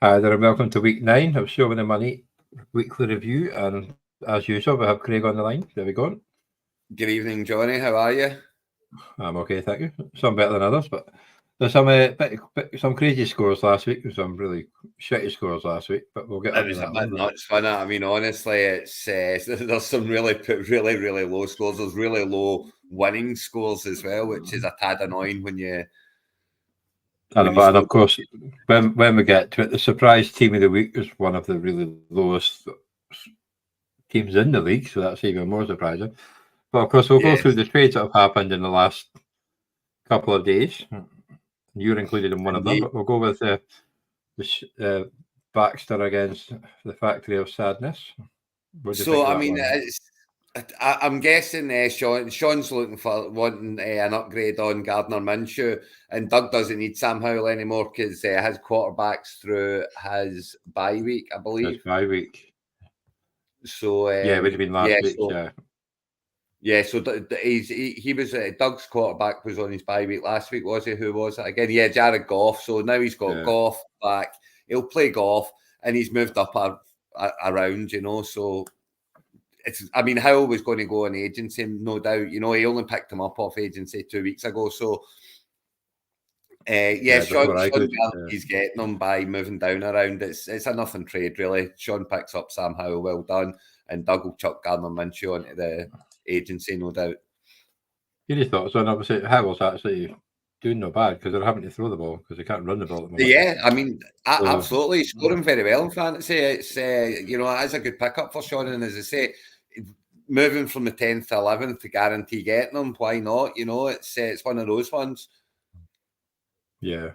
Hi there and welcome to week 9 of Show Me the Money weekly review. And as usual, we have Craig on the line. There we go. Good evening, Johnny. How are you? I'm okay, thank you. Some better than others, but there's some crazy scores last week and some really shitty scores last week. But we'll get It into was a that bit one. nuts, wasn't it? I mean, honestly, it's there's some really low scores. There's really low winning scores as well, which is a tad annoying when you. And of course, when we get to it, the surprise team of the week is one of the really lowest teams in the league, so that's even more surprising. But of course, we'll go through the trades that have happened in the last couple of days. You're included in one of them, but we'll go with the Baxter against the Factory of Sadness. So, I mean, I'm guessing Sean's looking for wanting an upgrade on Gardner Minshew, and Doug doesn't need Sam Howell anymore because his quarterback's through his bye week, I believe. His bye week. So yeah, it would have been last week. Yeah, so he was Doug's quarterback was on his bye week last week, was he? Who was it again? Yeah, Jared Goff. So now he's got Goff back. He'll play Goff, and he's moved up around, you know. So I mean, Howell was going to go on agency, no doubt. You know, he only picked him up off agency 2 weeks ago. So Sean he's getting them by moving down around. It's a nothing trade really. Sean picks up Sam Howell, well done, and Doug will chuck Gardner Minshew onto the agency, no doubt. Your thoughts on obviously Howell's actually doing no bad because they're having to throw the ball because they can't run the ball at the moment. Yeah, I mean, absolutely, he's scoring very well in fantasy. It's you know, it is a good pickup for Sean, and as I say, moving from the 10th to 11th to guarantee getting them, why not? You know, it's one of those ones. Yeah.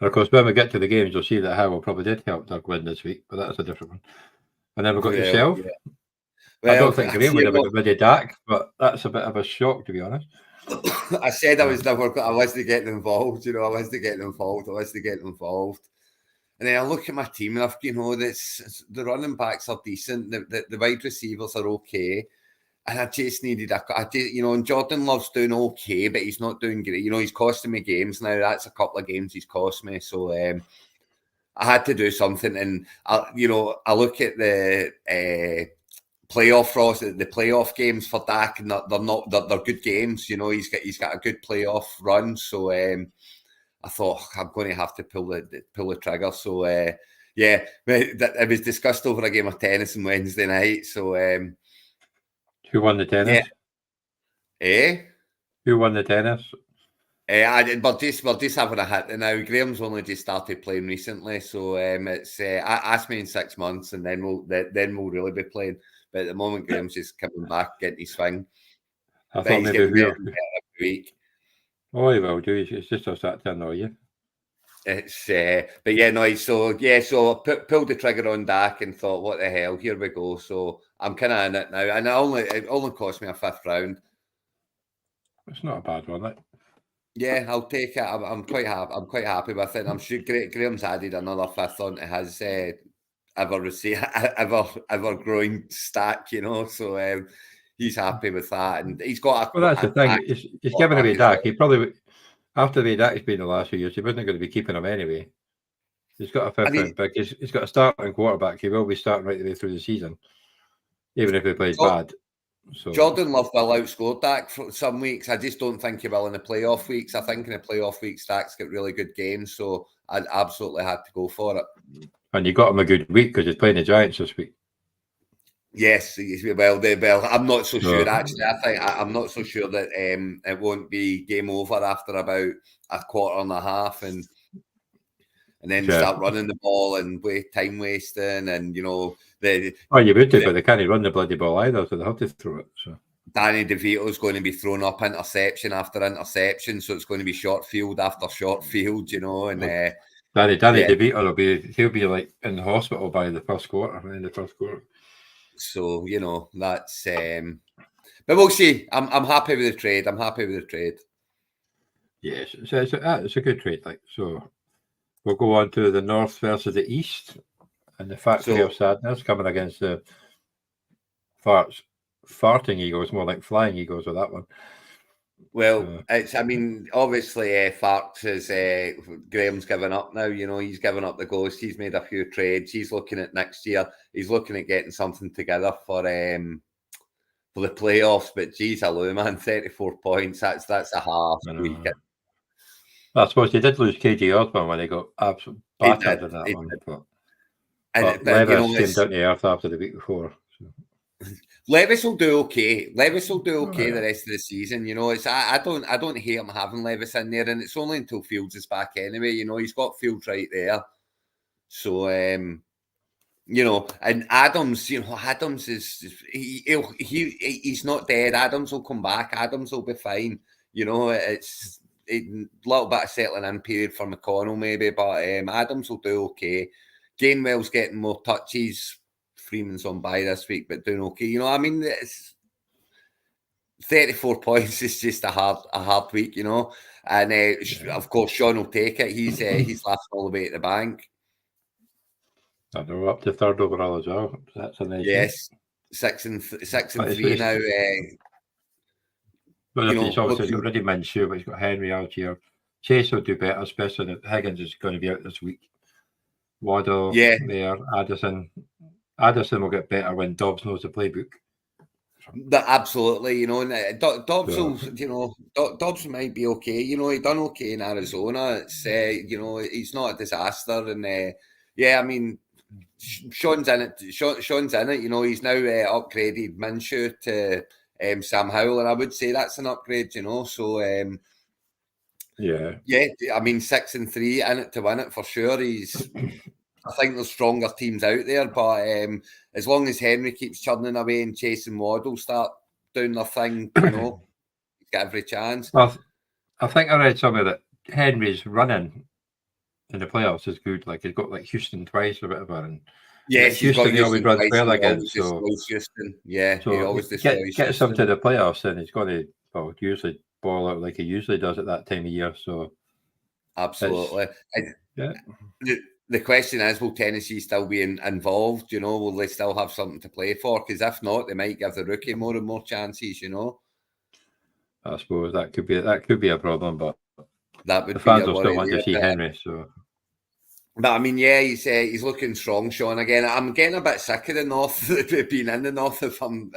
And of course, when we get to the games, you'll see that Howell probably did help Doug win this week, but that's a different one. And then we've got yourself. Yeah. Well, I don't think Graham would have got rid of Dak, but that's a bit of a shock, to be honest. I said I wasn't getting involved, you know, I wasn't getting involved. And then I look at my team and the running backs are decent, the wide receivers are okay. And I just needed and Jordan Love's doing okay, but he's not doing great. You know, he's costing me games now. That's a couple of games he's cost me. So I had to do something. And I look at the playoff games for Dak, and they're good games. You know, he's got a good playoff run. So I thought I'm going to have to pull the trigger. So it was discussed over a game of tennis on Wednesday night. So. Who won the tennis? Who won the tennis? We're just having a hit now. Graham's only just started playing recently, so it's ask me in 6 months, and then we'll really be playing. But at the moment, Graham's just coming back, getting his swing. I thought maybe every week. Oh, he will do. It's just us that to annoy you. It's but yeah, no. So I pulled the trigger on Dak and thought, what the hell? Here we go. So I'm kind of in it now, and it only cost me a 5th round. It's not a bad one, like. Yeah, I'll take it. I'm quite happy. I'm quite happy with it. I'm sure Graham's added another 5th onto his ever growing stack. You know, so he's happy with that, and he's got. Well, that's the thing. He's giving away Dak. He probably. After the way Dak's been the last few years, he wasn't going to be keeping him anyway. He's got a 5th round pick. He's got a starting quarterback. He will be starting right the way through the season, even if he plays bad. So Jordan Love will outscore Dak for some weeks. I just don't think he will in the playoff weeks. I think in the playoff weeks, Dak's got really good games, so I absolutely had to go for it. And you got him a good week because he's playing the Giants this week. Yes, well, I'm not so sure actually. I'm not so sure that it won't be game over after about a quarter and a half, and then start running the ball and time wasting, and you know you would do, but they can't run the bloody ball either, so they have to throw it. So Danny DeVito's going to be throwing up interception after interception, so it's going to be short field after short field, you know, and. Danny DeVito he'll be like in the hospital by the first quarter, in the first quarter. So you know that's, but we'll see. I'm happy with the trade. Yes, it's a good trade. Like so, we'll go on to the North versus the East, and the Factory of Sadness coming against the farting Eagles, more like flying Eagles with that one. Well, it's. I mean, obviously, Farks is Graham's given up now. You know, he's given up the ghost. He's made a few trades. He's looking at next year. He's looking at getting something together for the playoffs. But geez, hello, man, 34 points. That's a half week. I suppose they did lose KJ Osborne when they got absolutely battered in that one. But Levis came down to earth after the week before. So. Levis will do okay. Levis will do okay the rest of the season. You know, it's I don't hate him having Levis in there, and it's only until Fields is back anyway. You know, he's got Fields right there. So you know, and Adams, you know, Adams is he's not dead. Adams will come back. Adams will be fine. You know, it's a little bit of settling in period for McConnell maybe, but Adams will do okay. Gainwell's getting more touches. Freeman's on bye this week, but doing okay. You know, I mean, it's 34 points is just a hard week, you know. And of course, Sean will take it. He's laughing all the way at the bank. I know, up to third overall as well. That's a nice. Yes, six and 3 now. But you know, he's obviously already Minshew, but he's got Henry out here. Chase will do better, especially that Higgins is going to be out this week. Waddle, there, Addison. Addison will get better when Dobbs knows the playbook. Absolutely, you know, and Dobbs will, you know, Dobbs might be okay. You know, he done okay in Arizona. It's you know, he's not a disaster, and yeah, I mean, Sean's in it. Sean's in it. You know, he's now upgraded Minshew to Sam Howell, and I would say that's an upgrade. You know, so yeah. I mean, 6 and 3 in it to win it for sure. I think there's stronger teams out there, but as long as Henry keeps churning away and Chase and Waddle start doing their thing, you know, he's got every chance. Well, I think I read somewhere that Henry's running in the playoffs is good. Like he's got like Houston twice or whatever, and yes, Houston he always runs well against. So Houston, yeah, so he always gets him to the playoffs, and he's going to usually ball out like he usually does at that time of year. So absolutely, yeah. The question is, will Tennessee still be involved? You know, will they still have something to play for? Because if not, they might give the rookie more and more chances. You know, I suppose that could be a problem, but that would the fans will still want to see Henry. So, but I mean, yeah, he's looking strong, Sean. Again, I'm getting a bit sick of the North being in the North. If I'm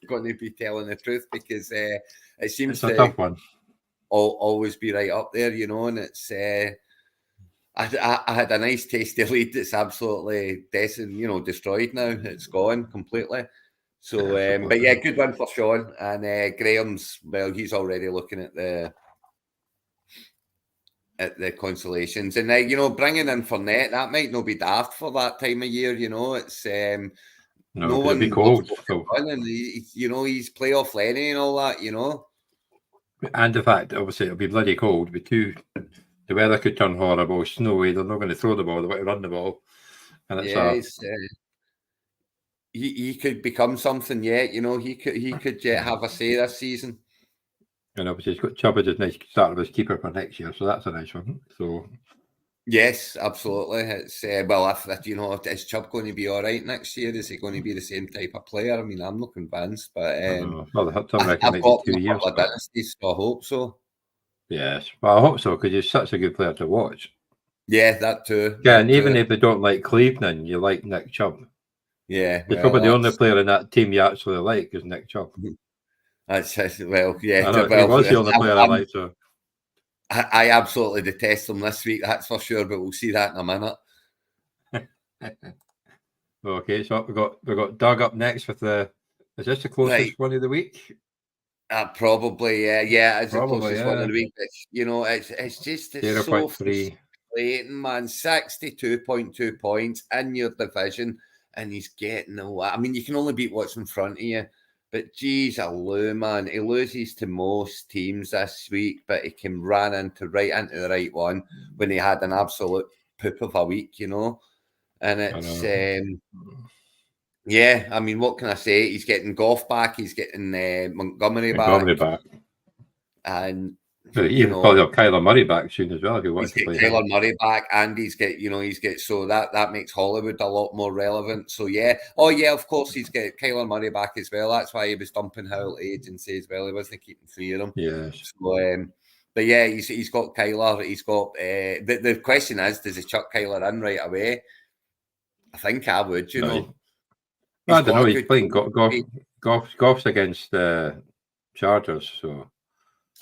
going to be telling the truth, because it seems it's a tough one. Always be right up there, you know, and it's. I had a nice tasty lead that's absolutely destroyed now. It's gone completely. So, but yeah, good win for Sean. And Graham's, well, he's already looking at the consolations. And, you know, bringing in Fournette, that might not be daft for that time of year, you know. It's no one be cold. And you know, he's playoff Lenny and all that, you know. And the fact, obviously, it'll be bloody cold. The weather could turn horrible, snowy. They're not going to throw the ball. They're going to run the ball. And it's he could become something yet. You know, he could have a say this season. And obviously, he's got Chubb as a nice starter as keeper for next year, so that's a nice one. So yes, absolutely. It's well, if you know, is Chubb going to be all right next year? Is he going to be the same type of player? I mean, I'm not convinced, but well, I've got 2 years. Dynasties, so I hope so. Yes, well, I hope so, because he's such a good player to watch. Yeah, that too. Yeah, and even if they don't like Cleveland, you like Nick Chubb. Yeah, he's probably the only player in that team you actually like is Nick Chubb. That's well, yeah. He was the only player I liked. So I absolutely detest him this week, that's for sure. But we'll see that in a minute. Okay, so we got Doug up next with is this the closest one of the week? Probably, yeah. It's the closest one of the week. But, you know, it's just so frustrating, man. 62.2 points in your division, and he's getting I mean, you can only beat what's in front of you. But geez, man, he loses to most teams this week, but he can run right into the right one when he had an absolute poop of a week, you know. And it's yeah, I mean, what can I say? He's getting Goff back. He's getting Montgomery back. And Even probably have Kyler Murray back soon as well if he wants to play. Kyler Murray back, and he's got so that makes Hollywood a lot more relevant. So yeah, of course he's got Kyler Murray back as well. That's why he was dumping Howell to agency as well. He wasn't keeping three of them. Yes. So but yeah, he's got Kyler. He's got the question is, does he chuck Kyler in right away? I think I would. You know, I don't know. He's playing golf's against the Chargers, so.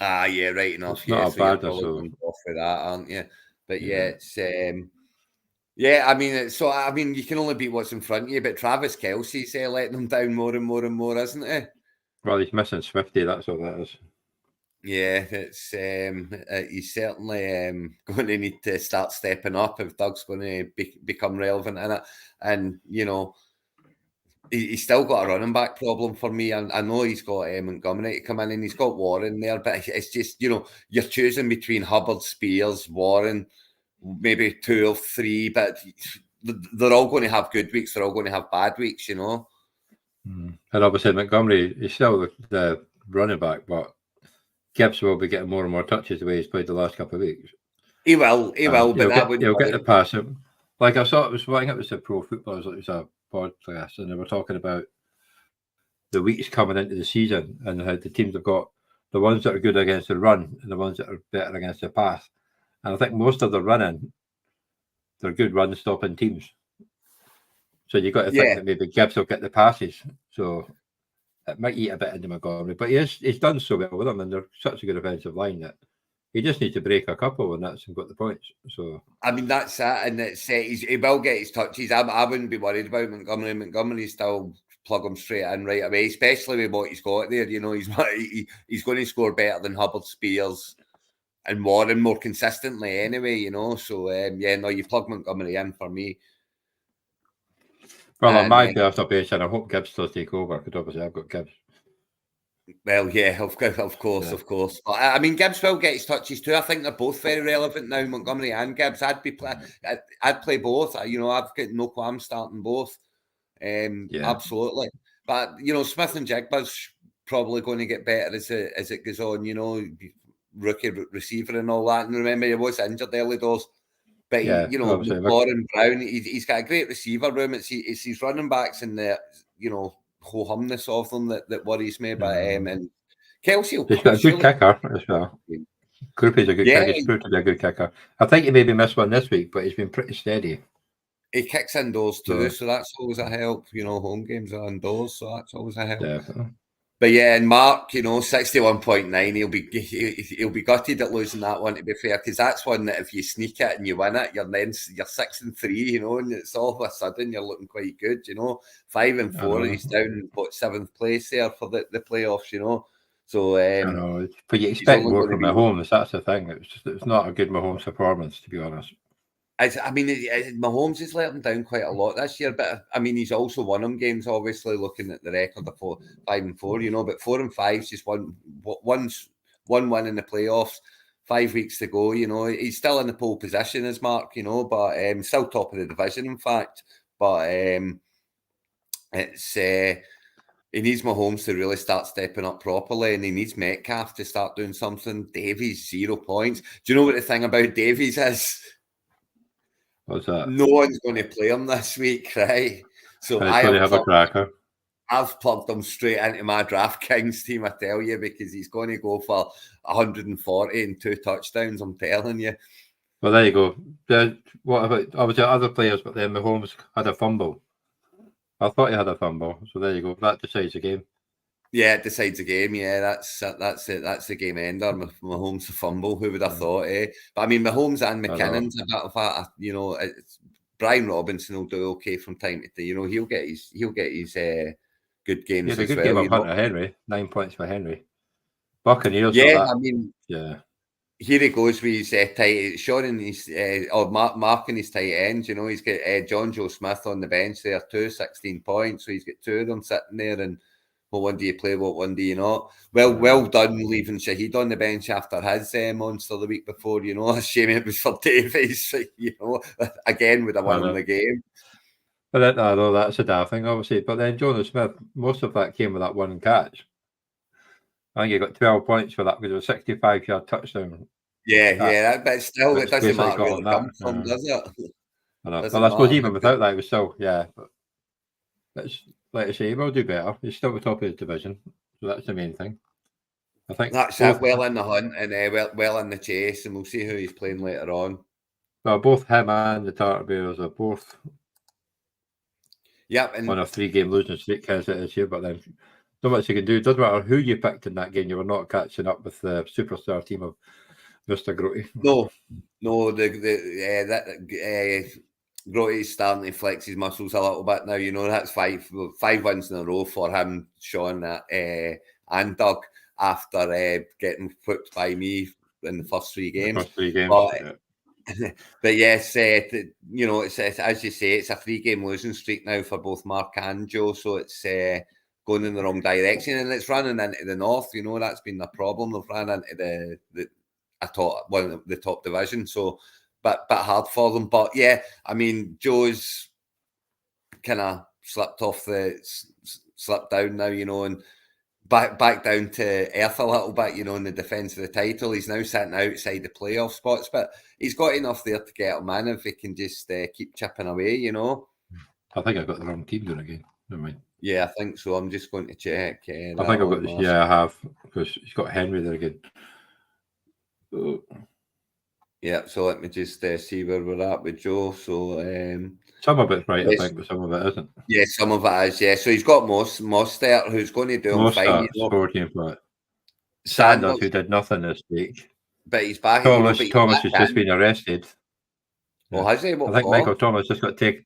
Yeah, right enough. It's yeah, not so bad, you're probably going off for that, aren't you? But yeah, it's I mean, you can only beat what's in front of you. But Travis Kelce's letting them down more and more and more, isn't he? Well, he's missing Swifty. That's all that is. Yeah, it's he's certainly going to need to start stepping up if Doug's going to become relevant in it. And you know, he's still got a running back problem for me. I know he's got Montgomery to come in, and he's got Warren there, but it's just, you know, you're choosing between Hubbard, Spears, Warren, maybe two or three, but they're all going to have good weeks. They're all going to have bad weeks, you know. And obviously Montgomery, he's still the running back, but Gibbs will be getting more and more touches the way he's played the last couple of weeks. He will, but he'll get the pass. Like I saw, I think it was the Pro Footballers, it was a podcast, and they were talking about the weeks coming into the season and how the teams have got the ones that are good against the run and the ones that are better against the pass. And I think most of the running, they're good run stopping teams. So you've got to think that maybe Gibbs will get the passes. So it might eat a bit into Montgomery, but he's done so well with them, and they're such a good offensive line that he just needs to break a couple, and that's got the points. So I mean, that's it, and he will get his touches. I wouldn't be worried about Montgomery. Montgomery still plug him straight in right away, especially with what he's got there. You know, he's going to score better than Hubbard, Spears, and Warren more consistently anyway. You know, so you plug Montgomery in for me. Well, on my base, and I hope Gibbs does take over, because obviously I've got Gibbs. Well, yeah, of course. But, I mean, Gibbs will get his touches too. I think they're both very relevant now, Montgomery and Gibbs. I'd play both. You know, I've got no qualms starting both. Absolutely. But you know, Smith and Jigba's probably going to get better as it goes on. You know, rookie receiver and all that. And remember, he was injured early doors. But you know, Warren Brown, he's got a great receiver room. It's his running backs and the ho-humness of them that worries me. But and Kelce, he's got a good kicker as well. Groupie's a good kicker. He's proved to be a good kicker. I think he maybe missed one this week, but he's been pretty steady. He kicks indoors too, so that's always a help. You know, home games are indoors, so that's always a help. Definitely. But yeah, and Mark, you know, 61.9, he'll be gutted at losing that one, to be fair, because that's one that if you sneak it and you win it, you're 6-3, you know, and it's all of a sudden you're looking quite good, you know. 5-4, he's down in 7th place there for the playoffs, you know. So I know, but you expect more from Mahomes. That's the thing. It's not a good Mahomes performance, to be honest. I mean, Mahomes has let him down quite a lot this year, but I mean, he's also won them games. Obviously, looking at the record of 5-4, you know, but 4-5's just one win in the playoffs. 5 weeks to go, you know. He's still in the pole position as Mark, you know, but still top of the division, in fact. But it's he needs Mahomes to really start stepping up properly, and he needs Metcalf to start doing something. Davies 0 points. Do you know what the thing about Davies is? What's that? No one's going to play him this week, right? So have a cracker. I've plugged him straight into my DraftKings team, I tell you, because he's going to go for 140 and 2 touchdowns, I'm telling you. Well, there you go. What about obviously other players, but then Mahomes had a fumble. I thought he had a fumble, so there you go. That decides the game. Yeah, it decides the game. Yeah, that's it. That's the game ender. Mahomes a fumble. Who would have thought? But I mean, Mahomes and McKinnon's a bit of a, you know, Brian Robinson will do okay from time to time. You know, he'll get his good games. Yeah, a good well, game of Hunter Henry. 9 points for Henry. Buccaneers. Yeah, I mean, yeah. Here he goes with his tight Sean and his Mark and his tight ends. You know, he's got John Joe Smith on the bench there too, 16 points. So he's got 2 of them sitting there. And what one do you play? What one do you not? Well done leaving Shaheed on the bench after his monster the week before. You know, a shame it was for Davies. You know, again would have won him the game. But that's a daft thing, obviously. But then Jonas Smith, most of that came with that one catch. I think he got 12 points for that because it was a 65-yard touchdown. But still, it doesn't matter where it comes from, does it? I know. Well, I suppose even without that, it was still, but it's, like I say, he will do better. He's still at the top of his division, so that's the main thing. I think that's it. Well in the hunt and well in the chase, and we'll see who he's playing later on. Well, both him and the Tartar Bears are both and on a 3-game losing streak as it is here, but then not much you can do. It doesn't matter who you picked in that game, you were not catching up with the superstar team of Mr. Grote. No, Grote's starting to flex his muscles a little bit now. You know, that's five wins in a row for him, Sean and Doug, after getting whooped by me in the first 3 games. The first 3 games, but yes, you know, it's as you say, it's a 3-game losing streak now for both Mark and Joe, so it's going in the wrong direction, and it's running into the north. You know, that's been the problem. They've run into one of the top division, so but hard for them. But yeah, I mean, Joe's kind of slipped down now, you know, and back down to earth a little bit, you know, in the defence of the title. He's now sitting outside the playoff spots, but he's got enough there to get him in if he can just keep chipping away, you know. I think I've got the wrong team going again. Never mind. Yeah, I think so. I'm just going to check. I think I've got this. Yeah, I have, because he's got Henry there again. Yeah, so let me just see where we're at with Joe. So some of it's right, I think, but some of it isn't. Yeah, some of it is. Yeah, so he's got Mostert, who's going to do him fine. You know. Sanders, who did nothing this week, but he's back. Thomas has just been arrested. Oh, has he? What I think Michael Thomas just got taken.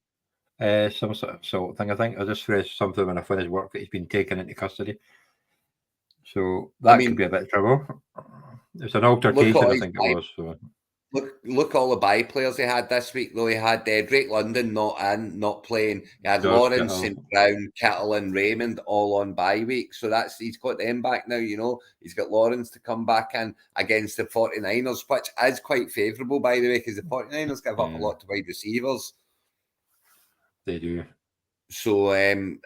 Some sort of assault thing. I think I just read something when I finished work that he's been taken into custody. So that could be a bit of trouble. It's an altercation, I think it was. So. Look all the bye players he had this week, though. He had Drake London not playing. He had Lawrence, St. Brown, Kittle and Raymond all on bye week. So he's got them back now, you know. He's got Lawrence to come back in against the 49ers, which is quite favourable, by the way, because the 49ers give up a lot to wide receivers. They do. So, you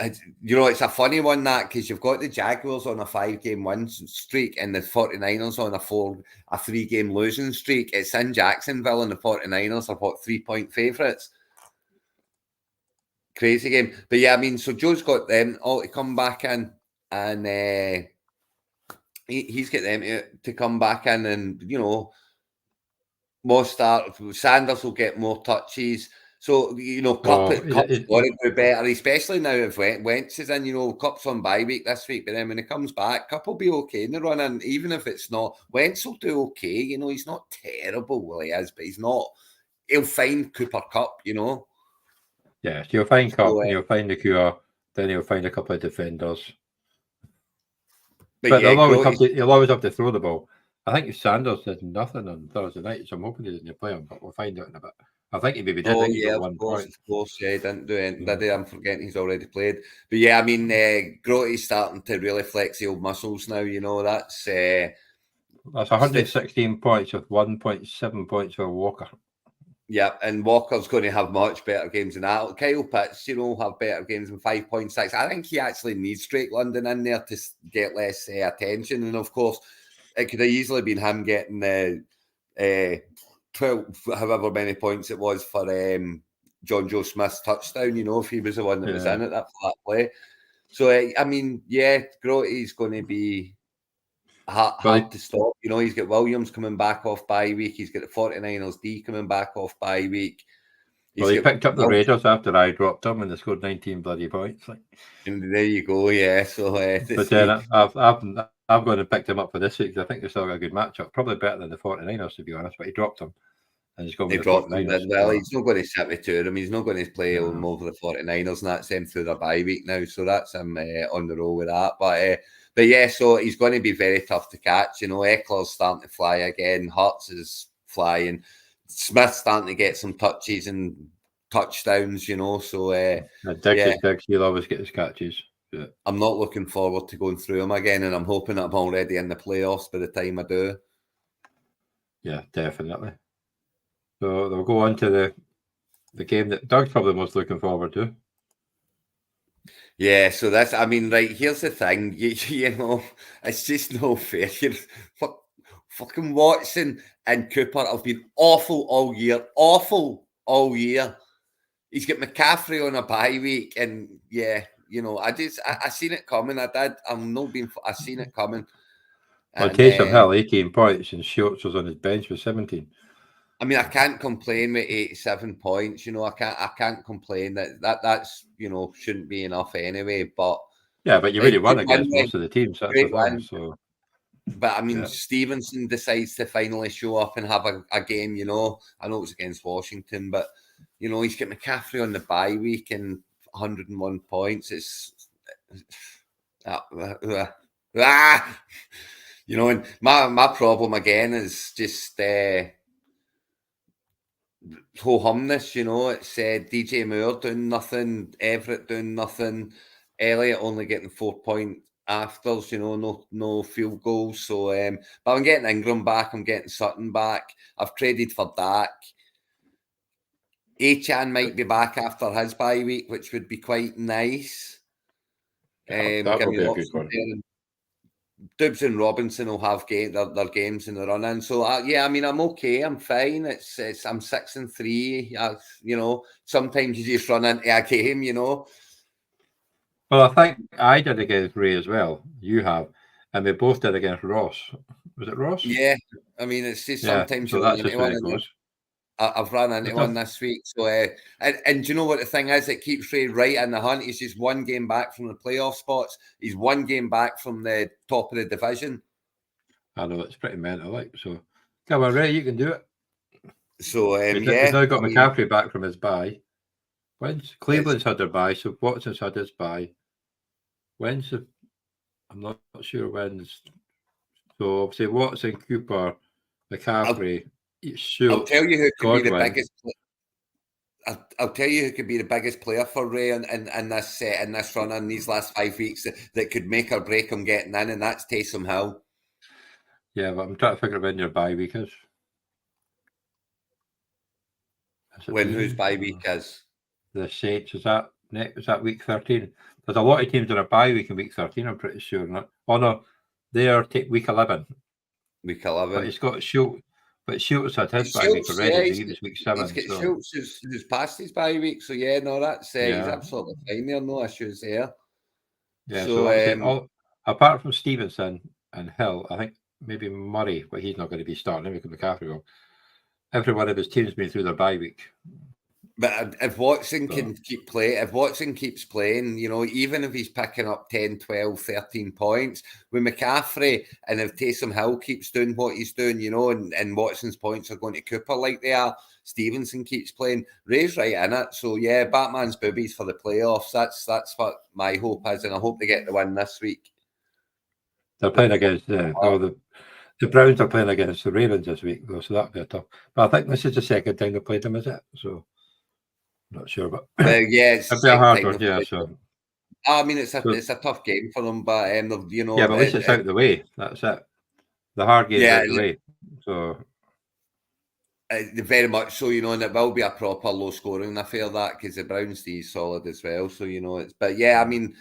know, it's a funny one, that, because you've got the Jaguars on a 5-game win streak and the 49ers on a 3-game losing streak. It's in Jacksonville and the 49ers are 3-point favourites. Crazy game. But yeah, I mean, so Joe's got them all to come back in, and he's got them to come back in, and, you know, Sanders will get more touches. So, you know, Cup's got to do better, especially now if Wentz is in. You know, Cup's on bye week this week, but then when he comes back, Cup will be okay in the run. And even if it's not, Wentz will do okay. You know, he's not terrible, well, he is, but he's not. He'll find Cooper Cup, you know. Yeah, you'll find Cup, and you'll find the QR, then you'll find a couple of defenders. But he'll always have to throw the ball. I think Sanders did nothing on Thursday night, so I'm hoping he didn't play him, but we'll find out in a bit. I think he maybe did. Oh, yeah, of course, yeah, he didn't do anything, did he? I'm forgetting he's already played. But yeah, I mean, Grote's starting to really flex the old muscles now, you know, that's 116 points with 1.7 points for Walker. Yeah, and Walker's going to have much better games than that. Kyle Pitts, you know, have better games than 5.6. I think he actually needs Drake London in there to get less attention. And of course, it could have easily been him getting 12, however many points it was for John Joe Smith's touchdown, you know, if he was the one that was in it for that play. So, I mean, yeah, Grote's going to be hard to stop. You know, he's got Williams coming back off bye week. He's got the 49ers D coming back off bye week. He picked up the Raiders after I dropped them and they scored 19 bloody points. And there you go, yeah. So, but then I've gone and picked him up for this week because I think they still got a good matchup. Probably better than the 49ers, to be honest, but he dropped them. And he's going with the 49ers. Well, he's not going to sit with two of them. He's not going to play them over the 49ers, and that's them through their bye week now. So that's him on the roll with that. But yeah, so he's going to be very tough to catch. You know, Eckler's starting to fly again. Hurts is flying. Smith's starting to get some touches and touchdowns, you know. So Diggs, he'll always get his catches. Yeah. I'm not looking forward to going through them again, and I'm hoping that I'm already in the playoffs by the time I do. Yeah, definitely. So they'll go on to the game that Doug's probably most looking forward to. Yeah, so that's, I mean, right, here's the thing, you know, it's just no fair. Fucking Watson and Cooper have been awful all year, awful all year. He's got McCaffrey on a bye week, and yeah, you know, I seen it coming. I did. I seen it coming. Well, And Taysom Hill, 18 points, and Schultz was on his bench with 17. I mean, I can't complain with 87 points. You know, I can't complain that's you know, shouldn't be enough anyway. But Yeah, but you really won against most of the teams. That's the great thing. win. So, But I mean, yeah. Stevenson decides to finally show up and have a game. You know, I know it was against Washington, but you know, he's got McCaffrey on the bye week and 101 points. It's you know, and my problem again is just ho-humness, you know. It's DJ Moore doing nothing, Everett doing nothing, Elliott only getting 4-point afters, you know, no field goals. So, but I'm getting Ingram back, I'm getting Sutton back. I've traded for Dak. Achan might be back after his bye week, which would be quite nice. That Give would me be a options good one. there. Dubs and Robinson will have their games in the run in. So yeah, I mean, I'm okay. I'm fine. It's I'm 6-3. You know, sometimes you just run into a game. You know. Well, I think I did against Ray as well. You have, and we both did against Ross. Was it Ross? Yeah, I mean, it's just Yeah. sometimes So you run that's just into where one. it goes. I've run into one this week. So and do you know what the thing is? It keeps Ray right in the hunt. He's just one game back from the playoff spots. He's one game back from the top of the division. I know it's pretty mental, like so. Come on, Ray, you can do it. So We've yeah, now got I mean, McCaffrey back from his bye. When's Cleveland's had their bye, so Watson's had his bye. I'm not sure when's. So obviously Watson, Cooper, McCaffrey, I'll Schultz, tell you who could be the Godwin. biggest. I'll tell you who could be the biggest player for Ray in this run in these last 5 weeks that could make or break him getting in, and that's Taysom Hill. Yeah, but I'm trying to figure out when your bye week is. When whose bye week is? The Saints, is that week 13? There's a lot of teams on a bye week in week 13, I'm pretty sure. Oh no, they are week 11. Week 11. But it's got Schultz. But Schultz had his bye week already, yeah, so he was week 7. He's got So. Schultz who's past his bye week, so yeah, no, that's he's Yeah. absolutely fine there, no issues there. Yeah, So, apart from Stevenson and Hill, I think maybe Murray, but he's not going to be starting. Maybe McCaffrey will. Every one of his team's been through their bye week. But if Watson can if Watson keeps playing, you know, even if he's picking up 10, 12, 13 points with McCaffrey, and if Taysom Hill keeps doing what he's doing, you know, and Watson's points are going to Cooper like they are, Stevenson keeps playing, Ray's right in it. So yeah, Batman's boobies for the playoffs. That's what my hope is, and I hope they get the win this week. They're playing against the Browns are playing against the Ravens this week, though, so that'll be tough. But I think this is the second time they played them, is it? So not sure, but yeah, it's it'll be a hard one, yeah. So I mean, it's a tough game for them, but you know, yeah, but at least it's out of the way. That's it. The hard game's out of the way. So very much so, you know, and it will be a proper low scoring affair that because the Browns D is solid as well. So you know, but yeah, I mean,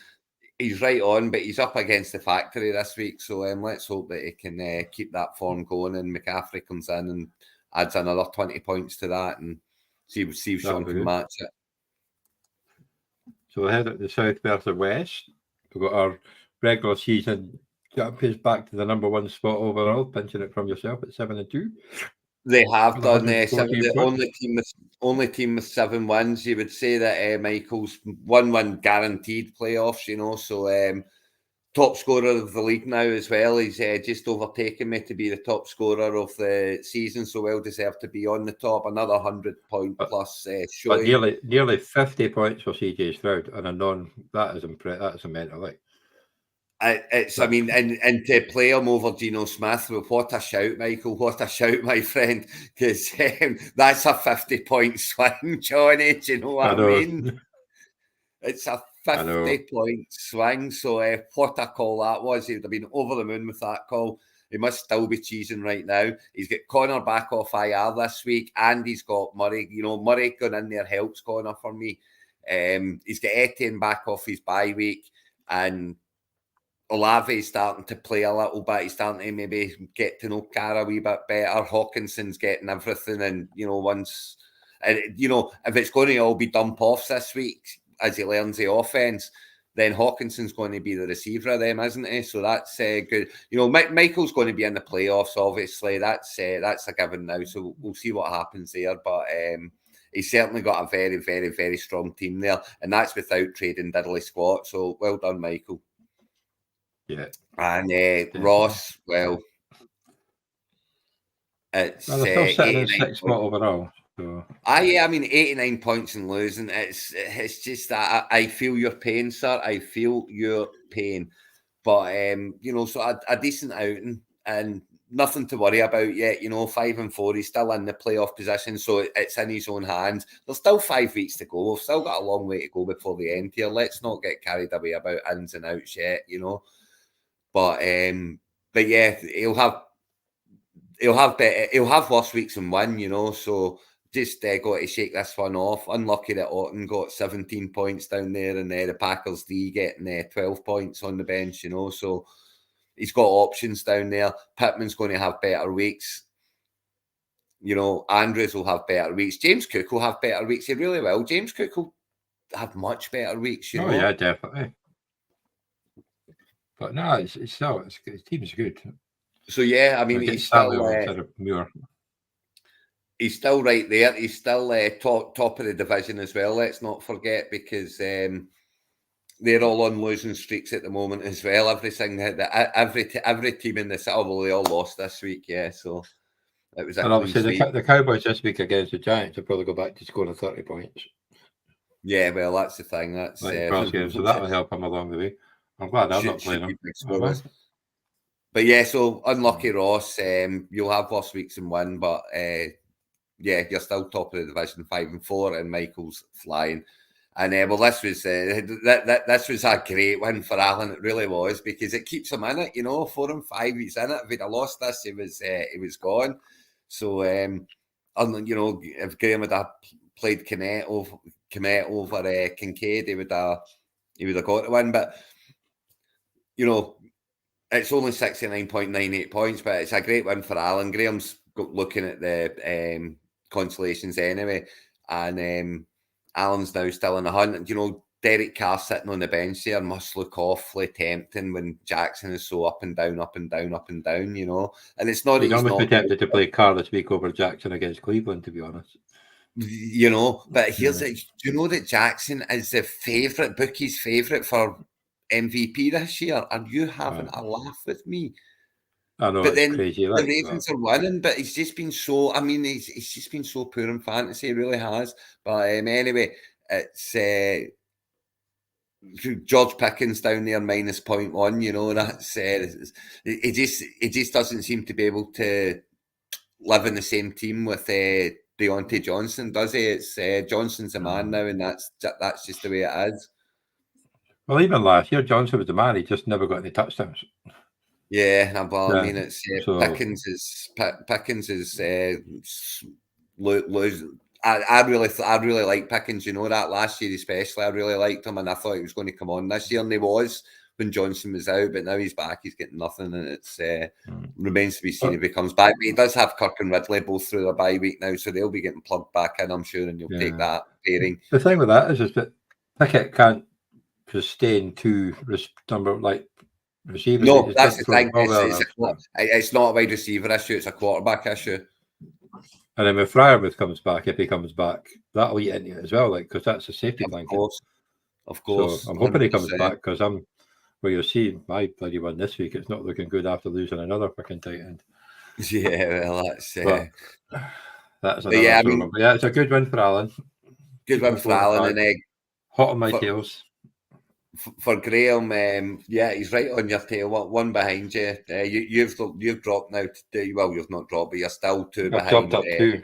he's right on, but he's up against the factory this week. So let's hope that he can keep that form going, and McCaffrey comes in and adds another 20 points to that, and see if Sean can match it. So we head up the south versus west. We've got our regular season champions back to the number 1 spot overall, pinching it from yourself at 7-2. They have done the only team with 7 wins. You would say that Michael's 1 win guaranteed playoffs, you know. So top scorer of the league now as well. He's just overtaken me to be the top scorer of the season, so well deserved to be on the top. Another 100-point plus showing. But nearly 50 points for CJ Stroud and that is impressive. That's a mental like. I mean, and to play him over Geno Smith, well, what a shout, Michael! What a shout, my friend! Because that's a 50-point swing, Johnny. Do you know what I mean? It's a 50-point swing. So what a call that was! He would have been over the moon with that call. He must still be cheesing right now. He's got Connor back off IR this week, and he's got Murray. You know, Murray going in there helps Connor for me. He's got Etienne back off his bye week, and Olave's starting to play a little bit. He's starting to maybe get to know Cara a wee bit better. Hawkinson's getting everything, and once, if it's going to all be dump offs this week as he learns the offense, then Hawkinson's going to be the receiver of them, isn't he? So that's good. Michael's going to be in the playoffs, obviously. That's a given now. So we'll see what happens there. But he's certainly got a very, very, very strong team there, and that's without trading diddly squat. So well done, Michael. Yeah. And Ross, well, it's they're still sitting in 6th spot overall. So. I mean, 89 points and losing. It's just that I feel your pain, sir. I feel your pain. But so a decent outing and nothing to worry about yet. 5-4. He's still in the playoff position, so it's in his own hands. There's still 5 weeks to go. We've still got a long way to go before the end here. Let's not get carried away about ins and outs yet. But yeah, he'll have worse weeks and win. So. Just got to shake this one off. Unlucky that Orton got 17 points down there, and the Packers D getting 12 points on the bench. So he's got options down there. Pittman's going to have better weeks. Andrews will have better weeks. James Cook will have better weeks. He really will. James Cook will have much better weeks. Oh yeah, definitely. But no, it's still his team's good. So yeah, I mean, he's still. He's still right there. He's still top of the division as well. Let's not forget, because they're all on losing streaks at the moment as well. Every team in the city, well, they all lost this week. Yeah, so it was. And obviously the Cowboys this week against the Giants will probably go back to scoring 30 points. Yeah, well, that's the thing. That's so that'll help him along the way. I'm glad I'm not playing him. But yeah, so unlucky Ross. You'll have worse weeks and win, but. Yeah, you're still top of the division, 5-4, and Michael's flying. And this was this was a great win for Alan. It really was, because it keeps him in it. 4 and 5, he's in it. If he'd have lost this, he was gone. So if Graham had played Kmet over Kincaid, he would have got the win. But it's only 69.98 points, but it's a great win for Alan. Graham's looking at the consolations anyway, and Alan's now still in the hunt. Derek Carr sitting on the bench there must look awfully tempting when Jackson is so up and down, up and down, up and down. And it's not. You'd almost be tempted to play Carr this week over Jackson against Cleveland, to be honest. But here's it. Do you know that Jackson is the favourite, bookie's favourite for MVP this year? Are you having a laugh with me? I know, but then crazy, the Ravens are winning, but he's just been so. I mean, he's just been so poor in fantasy. He really has. But anyway, it's George Pickens down there minus 0.1. That's he just doesn't seem to be able to live in the same team with Deontay Johnson, does he? It's Johnson's the man now, and that's just the way it is. Well, even last year, Johnson was the man. He just never got any touchdowns. Yeah, well, I mean, it's Pickens is losing. I really like Pickens. That last year especially, I really liked him, and I thought he was going to come on this year, and he was when Johnson was out. But now he's back, he's getting nothing, and it's remains to be seen if he comes back. But he does have Kirk and Ridley both through their bye week now, so they'll be getting plugged back in, I'm sure, and you'll take that pairing. The thing with that is that Pickett can't sustain two receivers. No, that's the thing. It's not a wide receiver issue; it's a quarterback issue. And then when Freiermuth comes back, if he comes back, that'll eat into it as well, because that's a safety blanket. Of course. So I'm hoping he comes back, because you'll see my bloody one this week. It's not looking good after losing another fucking tight end. Yeah, well, that's another problem. But yeah, it's a good win for Alan. Good win for Alan, and hot on my tails. For Graham, he's right on your tail. One behind you. You've dropped now. You've not dropped, but you're still two behind. Dropped up two.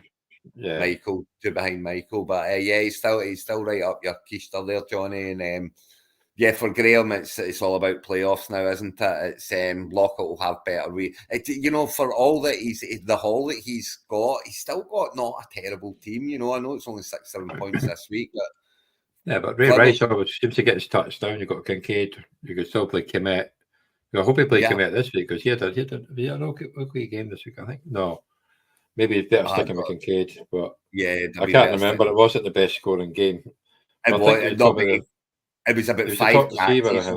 Yeah. Michael, two behind Michael, but he's still right up your keister there, Johnny. And for Graham, it's all about playoffs now, isn't it? It's Lockett will have better for all that the haul that he's got, he's still got not a terrible team. I know it's only 6-7 points this week, but Yeah, but Ray Rice always seems to get his touchdown. You've got Kincaid. You could still play Kemet. I hope he played Kemet this week because he had an okay game this week, I think. No, maybe it's better sticking with Kincaid, but I can't remember. It wasn't the best scoring game. It was about 5 catches.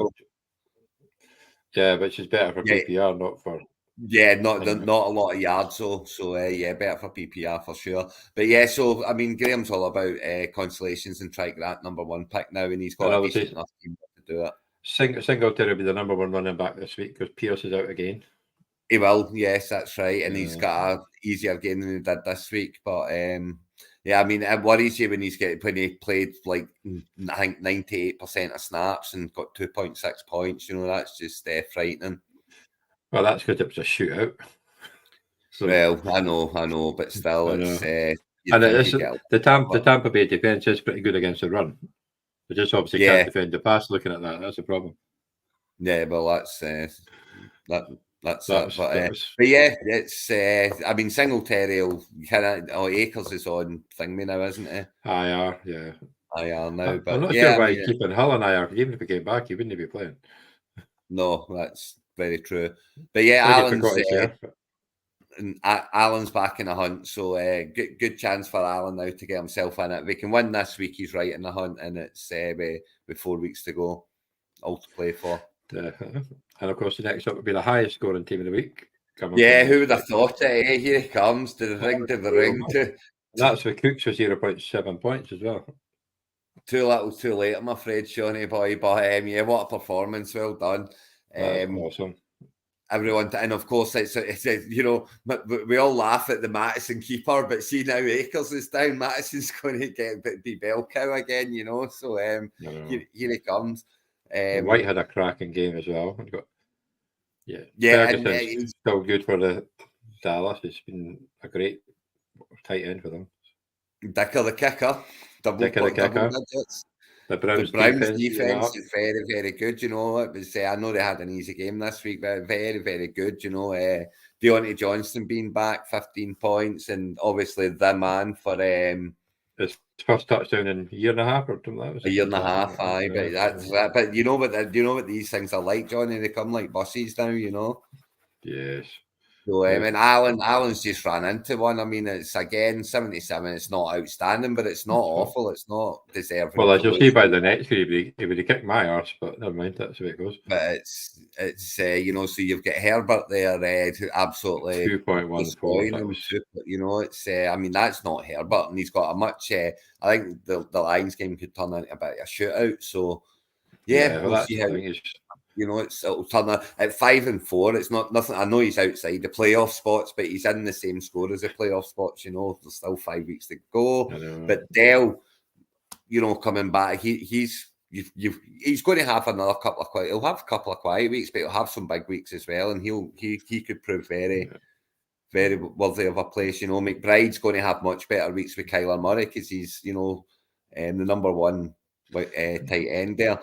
Yeah, which is better for PPR, not for. Yeah, not a lot of yards, so yeah, better for PPR for sure. But yeah, so I mean, Graham's all about consolations and try that #1 pick now, and he's got a decent enough team to do it. Singletary will be the #1 running back this week because Pierce is out again. He will, yes, that's right, and he's got a easier game than he did this week. But yeah, I mean, it worries you when he played like I think 98% of snaps and got 2.6 points. You know, that's just frightening. Well, that's because it was a shootout. So, well, I know, but still, it's the Tampa Bay defense is pretty good against the run. They just obviously can't defend the pass. Looking at that, that's the problem. Yeah, well, that's it. But yeah, it's. I mean, Singletary Akers is on thingy now, isn't he? IR, yeah. IR now, but I'm not sure why he's keeping Hull on IR. Even if he came back, he wouldn't be playing. No, that's very true. But yeah, Allen's back in the hunt, so good chance for Allen now to get himself in it. If he can win this week, he's right in the hunt, and it's with 4 weeks to go, all to play for. And of course, the next up would be the highest scoring team of the week. Yeah, who would have thought it? Here he comes to the ring. That's with Cooks for 0.7 points as well. Too little, too late, I'm afraid, Shawnee boy. But yeah, what a performance! Well done. Awesome. Everyone, and of course, it's you know, we all laugh at the Madison keeper, but see now Akers is down. Madison's going to be bell cow again, you know. So here he comes. White had a cracking game as well. Ferguson's still good for the Dallas. It's been a great tight end for them. Dicker the kicker, double digits. The Browns defense is very, very good. You know, it was. I know they had an easy game this week, but very, very good. You know, Deontay Johnson being back, 15 points, and obviously the man for his first touchdown in a year and a half or something. That was a year and a half. Aye, but that's that. But you know what these things are like, Johnny. They come like buses now. You know. Yes. So and Allen's just ran into one. I mean, it's again 77. It's not outstanding, but it's not awful. It's not deserving. Well, as you'll see by the next game, he would have kicked my arse, but never mind. That's the way it goes. But it's you know, so you've got Herbert there, who absolutely 2.14. You know, it's I mean, that's not Herbert, and he's got a much. I think the Lions game could turn into a bit of a shootout. So yeah, we'll see how. You know, it'll turn at 5-4. It's not nothing. I know he's outside the playoff spots, but he's in the same score as the playoff spots. You know, there's still 5 weeks to go. But Dell, you know, coming back, he's going to have another couple of he'll have a couple of quiet weeks, but he'll have some big weeks as well, and he could prove very, very worthy of a place. You know, McBride's going to have much better weeks with Kyler Murray because he's, you know, the #1 tight end there.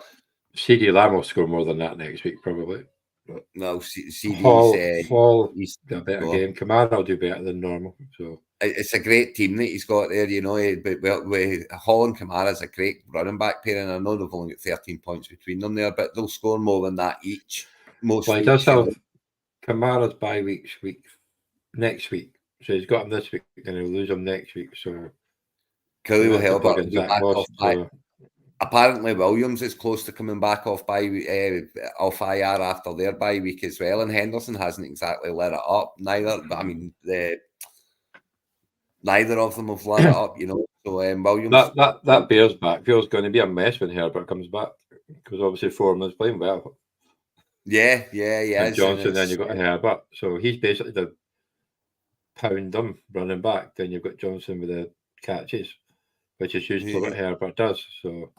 CD Lamb will score more than that next week, probably. But no, CD's he's a better game. Kamara will do better than normal. So it's a great team that he's got there, you know. With Hall and Kamara is a great running back pair, and I know they've only got 13 points between them there, but they'll score more than that each. Most well, he does have Kamara's bye week next week, so he's got him this week, and he'll lose him next week. So Khalil Herbert will be back off bye. Apparently, Williams is close to coming back off IR after their bye week as well, and Henderson hasn't exactly let it up. Neither of them have let it up, you know. So Williams, that Bears backfield's going to be a mess when Herbert comes back because obviously Foreman's playing well. Yeah. And Johnson, then you've got Herbert, so he's basically the pound them running back. Then you've got Johnson with the catches, which is usually what Herbert does. So.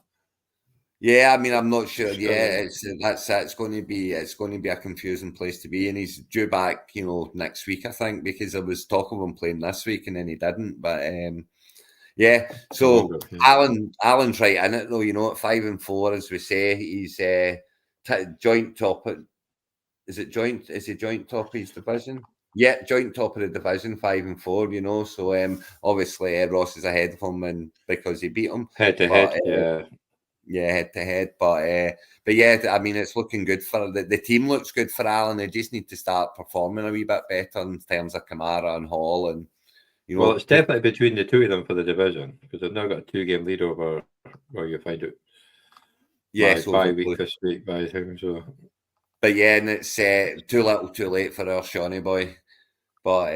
Yeah, I mean, I'm not sure. Yeah, it's going to be a confusing place to be, and he's due back, you know, next week, I think, because there was talk of him playing this week, and then he didn't. But yeah, so Allen's right in it though, you know, at 5-4, as we say, he's joint top. Is it joint? Is he joint top of his division? Yeah, joint top of the division, 5-4. You know, so obviously Ross is ahead of him, and because he beat him head to head, yeah. head to head. But yeah, I mean, it's looking good for the team. Looks good for Allen. They just need to start performing a wee bit better in terms of Kamara and Hall, and well, it's definitely between the two of them for the division because they've now got a 2-game lead over where you find it. By week this week, by him. So, but yeah, and it's too little, too late for our Shawnee boy. But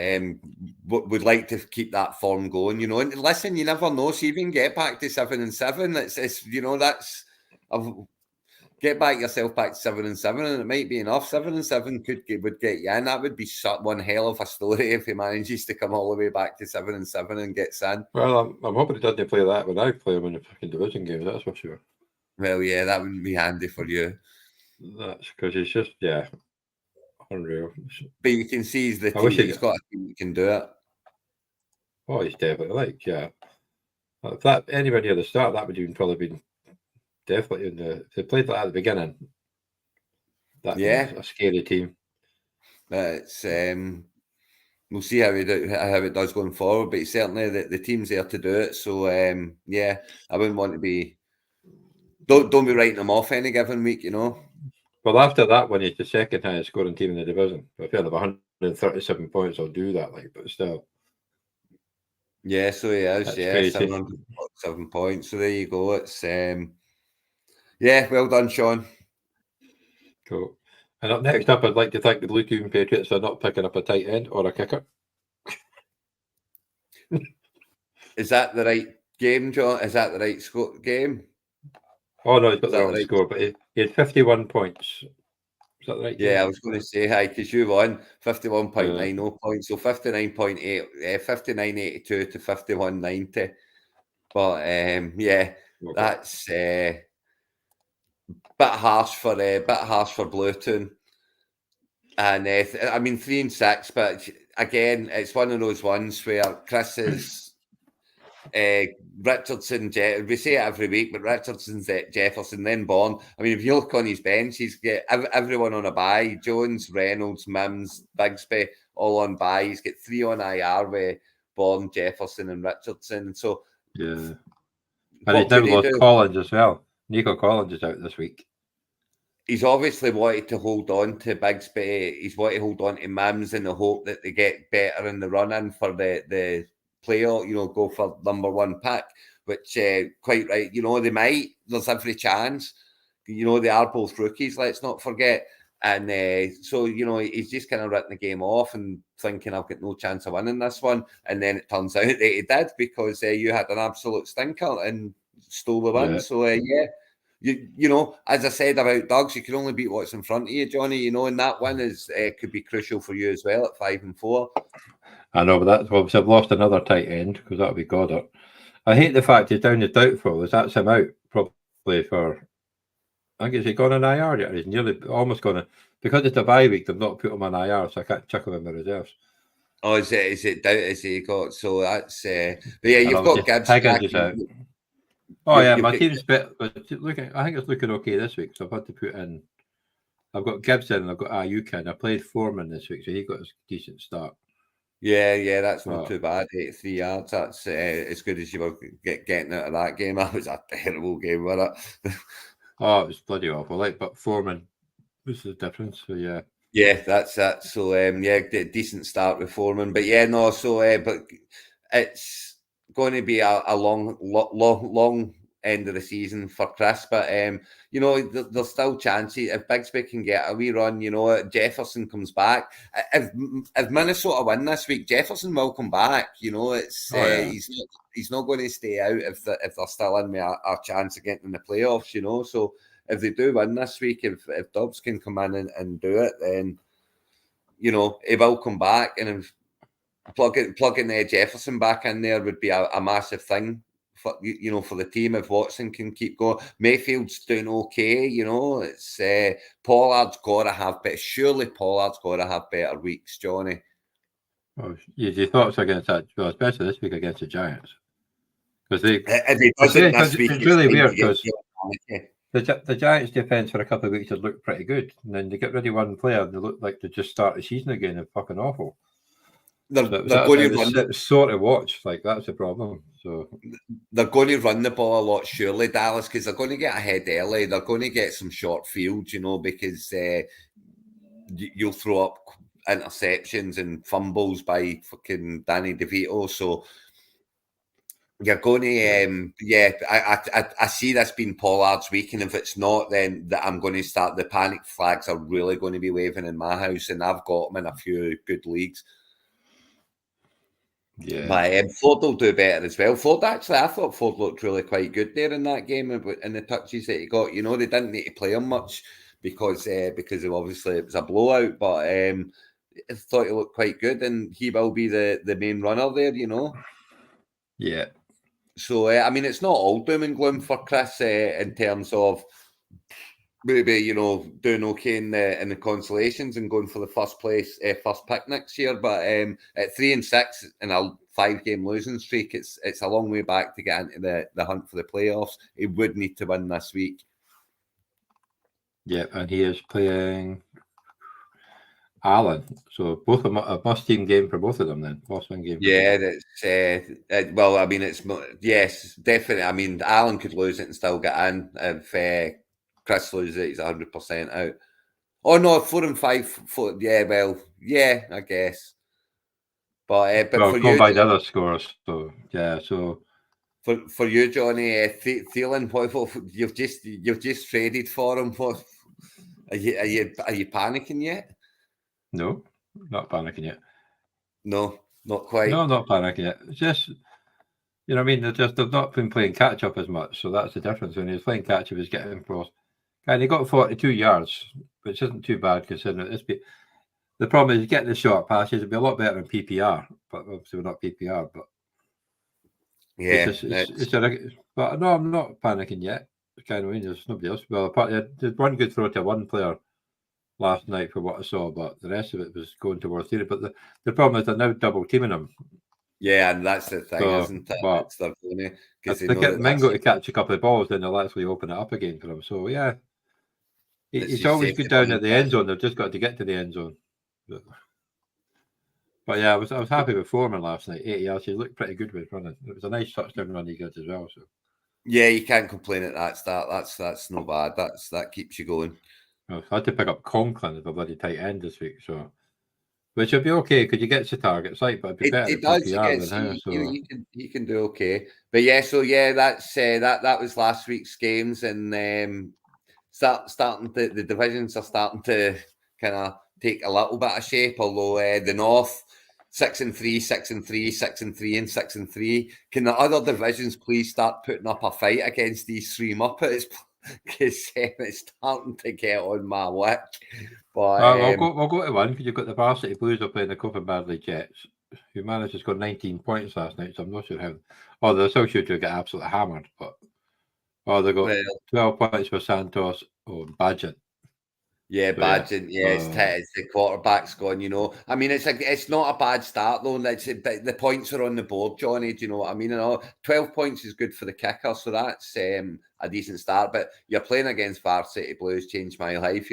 would like to keep that form going, And listen, you never know. So you can get back to 7-7. It's that's get yourself back to 7-7, and it might be enough. 7-7 would get you in. That would be one hell of a story if he manages to come all the way back to 7-7 and gets in. Well, I'm hoping he doesn't play that when I play him in the fucking division games. That's for sure. Well, yeah, that would be handy for you. That's because he's just unreal. But you can see he's got a team that can do it. Oh, he's definitely if that anywhere near the start, that would even probably been definitely in the. If they played that at the beginning, that'd be a scary team. It's we'll see how it does going forward, but certainly the team's there to do it. So I wouldn't want to be. Don't be writing them off any given week, Well, after that one, he's the second highest scoring team in the division. If you have 137 points, I'll do that. But still. Yeah, so he is. 707 points. So there you go. It's well done, Sean. Cool. And next up, I'd like to thank the Blue Team Patriots for not picking up a tight end or a kicker. Is that the right game, John? Is that the right game? Oh, no, he's got the right score, but he had 51 points. Is that the right game? I was going to say, hi, because you won 51.90 points, so 59.8, 59.82 to 51.90. But, that's bit harsh for Bluetoon. And, 3 and 6, but again, it's one of those ones where Chris is... Richardson, we say it every week, but Richardson's Jefferson, then Bourne. I mean, if you look on his bench, he's got everyone on a bye. Jones, Reynolds, Mims, Bigsby, all on bye. He's got 3 on IR with Bourne, Jefferson, and Richardson. So, and he's now lost Collins as well. Nico Collins is out this week. He's obviously wanted to hold on to Bigsby. He's wanted to hold on to Mims in the hope that they get better in the run-in for the playoff, go for number 1 pick, which quite right, they might. There's every chance. They are both rookies, let's not forget. And so, he's just kind of written the game off and thinking, I've got no chance of winning this one. And then it turns out that he did, because you had an absolute stinker and stole the win. Yeah. So, as I said about Doug's, you can only beat what's in front of you, Johnny, and that win could be crucial for you as well at 5-4. I know, but that's I've lost another tight end because that'll be Goddard. I hate the fact he's down as doubtful. That's him out probably for. I think he gone on IR yet? He's nearly almost gone. Because it's a bye week, they've not put him on IR, so I can't chuck him in the reserves. Oh, is it doubt? Is he got? So that's. But yeah, you've got Gibbs. Higgins out. Oh yeah, my team's bit. But I think it's looking okay this week. So I've had to put in. I've got Gibbs in and I've got Ayuk in. I played Foreman this week, so he got a decent start. Yeah, that's not too bad. 83 yards. That's as good as you were getting out of that game. That was a terrible game, wasn't it? Oh, it was bloody awful. But Foreman was the difference. So yeah. Yeah, that's that. So decent start with Foreman, but but it's going to be a long end of the season for Chris. But there's still chances if Bigsby can get a wee run. Jefferson comes back. If Minnesota win this week, Jefferson will come back. It's he's not going to stay out if they're still in with a chance of getting in the playoffs. So if they do win this week, if Dobbs can come in and do it, then he will come back. And if plugging Jefferson back in there would be a massive thing for for the team if Watson can keep going. Mayfield's doing okay. It's Pollard's got to have better. Surely Pollard's got to have better weeks, Johnny. Oh, your thoughts against that? Well, especially this week against the Giants, because if he doesn't this week, it's really weird because the Giants' defense for a couple of weeks had looked pretty good, and then they get rid of one player and they look like they just start the season again. They're fucking awful. they're going to run it's sort of watch, like that's the problem. So they're going to run the ball a lot, surely, Dallas, because they're going to get ahead early. They're going to get some short fields, because you'll throw up interceptions and fumbles by fucking Danny DeVito. So you're going to, I see this being Pollard's week, and if it's not, then I'm going to start. The panic flags are really going to be waving in my house, and I've got them in a few good leagues. Yeah, but Ford will do better as well. Ford, actually, I thought Ford looked really quite good there in that game, in the touches that he got. They didn't need to play him much because of obviously it was a blowout, but I thought he looked quite good, and he will be the main runner there. Yeah. So it's not all doom and gloom for Chris in terms of maybe doing okay in the consolations and going for the first pick next year. But at 3-6 in a 5-game losing streak, it's a long way back to get into the hunt for the playoffs. He would need to win this week. Yeah, and he is playing Allen. So both of them a must-team game for both of them then. Must-win game. Yeah, it's yes, definitely. Allen could lose it and still get in. If Chris loses it, he's 100% out. Oh no, 4 and 5. Yeah, I guess. But for going you, by the other scores. So yeah, so for you, Johnny, Thielen, what you've just traded for him. What are you panicking yet? no, not panicking yet. No, not quite. No, not panicking yet. It's just they've not been playing catch up as much, so that's the difference. When he was playing catch up, he's getting across. And he got 42 yards, which isn't too bad considering the problem is getting the short passes. It'd be a lot better in PPR, but obviously we're not PPR. But yeah, but no, I'm not panicking yet. Kind of, there's nobody else. Well, apart there's one good throw to one player last night for what I saw, but the rest of it was going towards theory. But the problem is they're now double teaming him. Yeah, and that's the thing, So, isn't it? but Because they get Mingo to catch a couple of balls, then they'll actually open it up again for him. So yeah, he's always good down at the end zone. They've just got to get to the end zone. But yeah, I was happy with Foreman last night. 80 yards. He looked pretty good with running. It was a nice touchdown run he got as well. So yeah, you can't complain at that start. That's no bad. That keeps you going. I had to pick up Conklin as a bloody tight end this week. So which would be okay because you get the targets right, but it'd be better it does. You can do okay. But yeah, so yeah, that's that was last week's games, and the divisions are starting to kind of take a little bit of shape. Although the North 6-3, 6-3, 6-3, and 6-3. Can the other divisions please start putting up a fight against these three Muppets? Because it's starting to get on my wick. But we'll go to one because you've got the Varsity Blues are playing the Copenhagen Jets, who managed to score 19 points last night. So I'm not sure how. Oh, they're so sure to get absolutely hammered, but they got 12 points for Santos or Badgett. Yeah, Badgett. Yeah, it's the quarterback's gone. It's not a bad start though. The points are on the board, Johnny. Do you know what I mean? 12 points is good for the kicker, so that's a decent start. But you're playing against Varsity Blues, changed my life.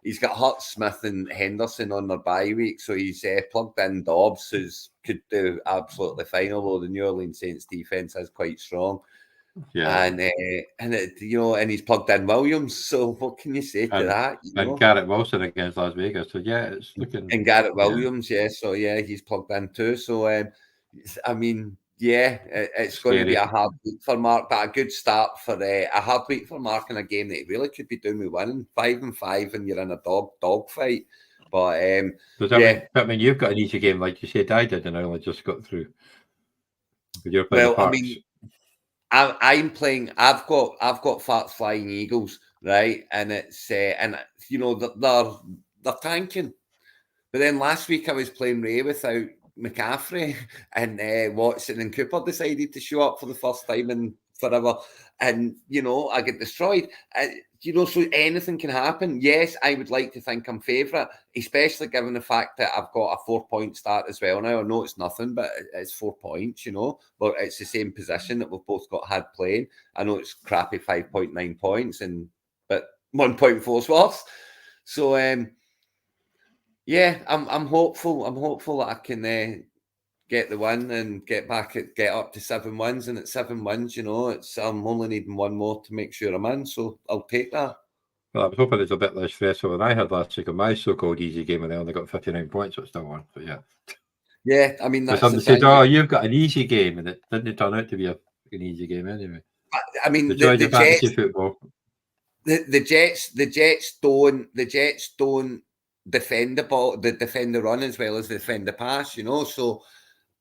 He's got Hurt, Smith, and Henderson on their bye week, so he's plugged in Dobbs, who could do absolutely fine. Although the New Orleans Saints defense is quite strong. Yeah, and he's plugged in Williams. So what can you say to that? And Garrett Wilson against Las Vegas. So yeah, it's looking. And Garrett Williams, yeah. So yeah, he's plugged in too. So it's going to be a hard week for Mark, but a good start for a hard week for Mark in a game that he really could be doing with winning 5-5, and you're in a dog fight. But I mean, you've got an easy game like you said I did, and I only just got through. But you're playing I'm playing. I've got Fat Flying Eagles, right, and it's they're tanking. But then last week I was playing Ray without McCaffrey, and Watson and Cooper decided to show up for the first time in forever, and I get destroyed. So anything can happen. Yes, I would like to think I'm favourite, especially given the fact that I've got a 4-point start as well now. I know it's nothing, but it's 4 points, but it's the same position that we've both had playing. I know it's crappy 5.9 points, but 1.4 is worse. So Yeah, I'm hopeful. I'm hopeful that I can get the win and get up to 7 wins. And at 7 wins, I'm only needing one more to make sure I'm in. So I'll take that. Well, I was hoping it's a bit less stressful than I had last week on my so-called easy game, and I only got 59 points, so it's still won. But yeah. Yeah, I mean, But that's the somebody said, thing. "Oh, you've got an easy game," and it didn't turn out to be an easy game anyway. I mean, The joys of fantasy football. the Jets don't defend the ball, they defend the run as well as they defend the pass, So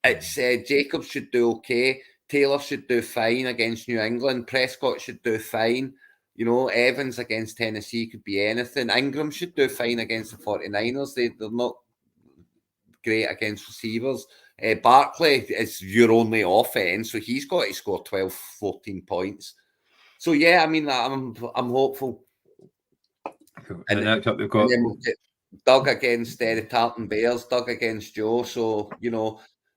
it's Jacobs should do okay. Taylor should do fine against New England. Prescott should do fine. Evans against Tennessee could be anything. Ingram should do fine against the 49ers. They're not great against receivers. Barkley is your only offense, so he's got to score 12, 14 points. So yeah, I mean, I'm hopeful. And next up, we've got we'll get Doug against the Tartan Bears, Doug against Joe. So,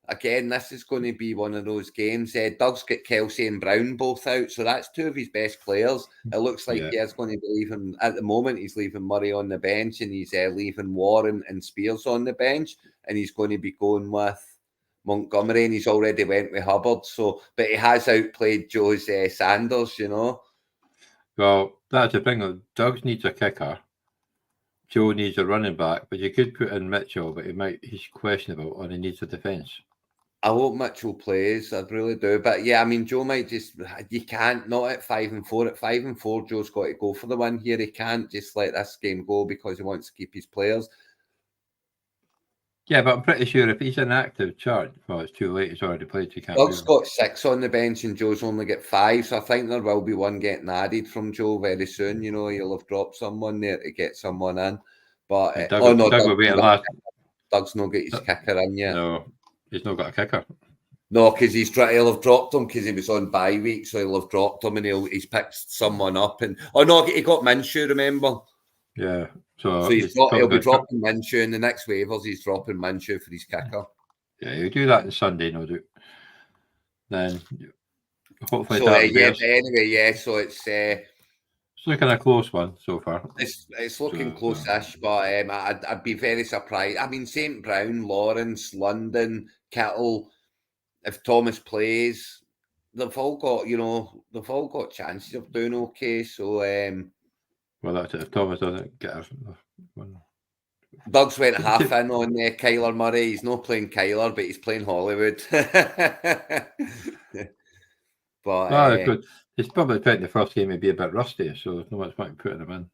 again, this is going to be one of those games. Doug's got Kelsey and Brown both out, so that's two of his best players. It looks like he is going to be leaving, at the moment, he's leaving Murray on the bench, and he's leaving Warren and Spears on the bench, and he's going to be going with Montgomery, and he's already went with Hubbard. So, but he has outplayed Joe's Sanders, Well, that's the thing. Doug needs a kicker. Joe needs a running back, but you could put in Mitchell, but he's questionable and he needs a defence. I hope Mitchell plays. I really do. But yeah, I mean, Joe might you can't, not at 5-4. At 5-4, Joe's got to go for the win here. He can't just let this game go because he wants to keep his players. Yeah, but I'm pretty sure if he's an active chart, well, it's too late. He's already played. So Doug's got 6 on the bench and Joe's only got 5. So I think there will be one getting added from Joe very soon. He'll have dropped someone there to get someone in. But Doug will wait last. Doug's not got his kicker in yet. No, he's not got a kicker. No, because he'll have dropped him because he was on bye week, so he'll have dropped him and he's picked someone up. And he got Minshew, remember? Yeah. So he'll be dropping Minshew in the next waivers. He's dropping Minshew for his kicker. Yeah, he'll do that on Sunday, no doubt. Then hopefully. So anyway, yeah. So it's looking a close one so far. It's looking close-ish, but I'd be very surprised. I mean, St. Brown, Lawrence, London, Kittle. If Thomas plays, they've all got chances of doing okay. So well, that's it. If Thomas doesn't get one. Doug's went half in on Kyler Murray. He's not playing Kyler, but he's playing Hollywood. But good. He's probably playing the first game. He'd be a bit rusty, so there's no much point putting him in.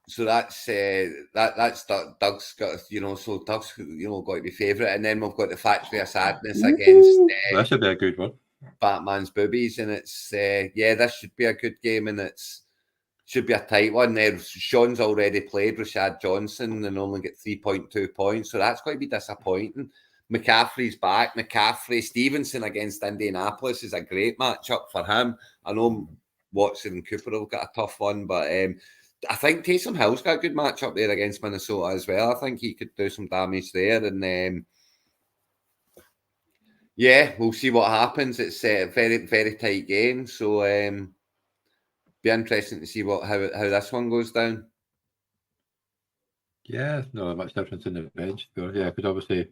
So that's Doug's got, so Doug's got to be favourite, and then we've got the Factory of Sadness against. That should be a good one. Batman's Boobies, and it's this should be a good game, and should be a tight one. There, Sean's already played Rashad Johnson and only get 3.2 points, so that's going to be disappointing. McCaffrey's back. Stevenson against Indianapolis is a great matchup for him. I know Watson and Cooper have got a tough one, but I think Taysom Hill's got a good matchup there against Minnesota as well. I think he could do some damage there, and we'll see what happens. It's a very, very tight game, so be interesting to see how this one goes down. Yeah, not much difference in the bench. Yeah, because obviously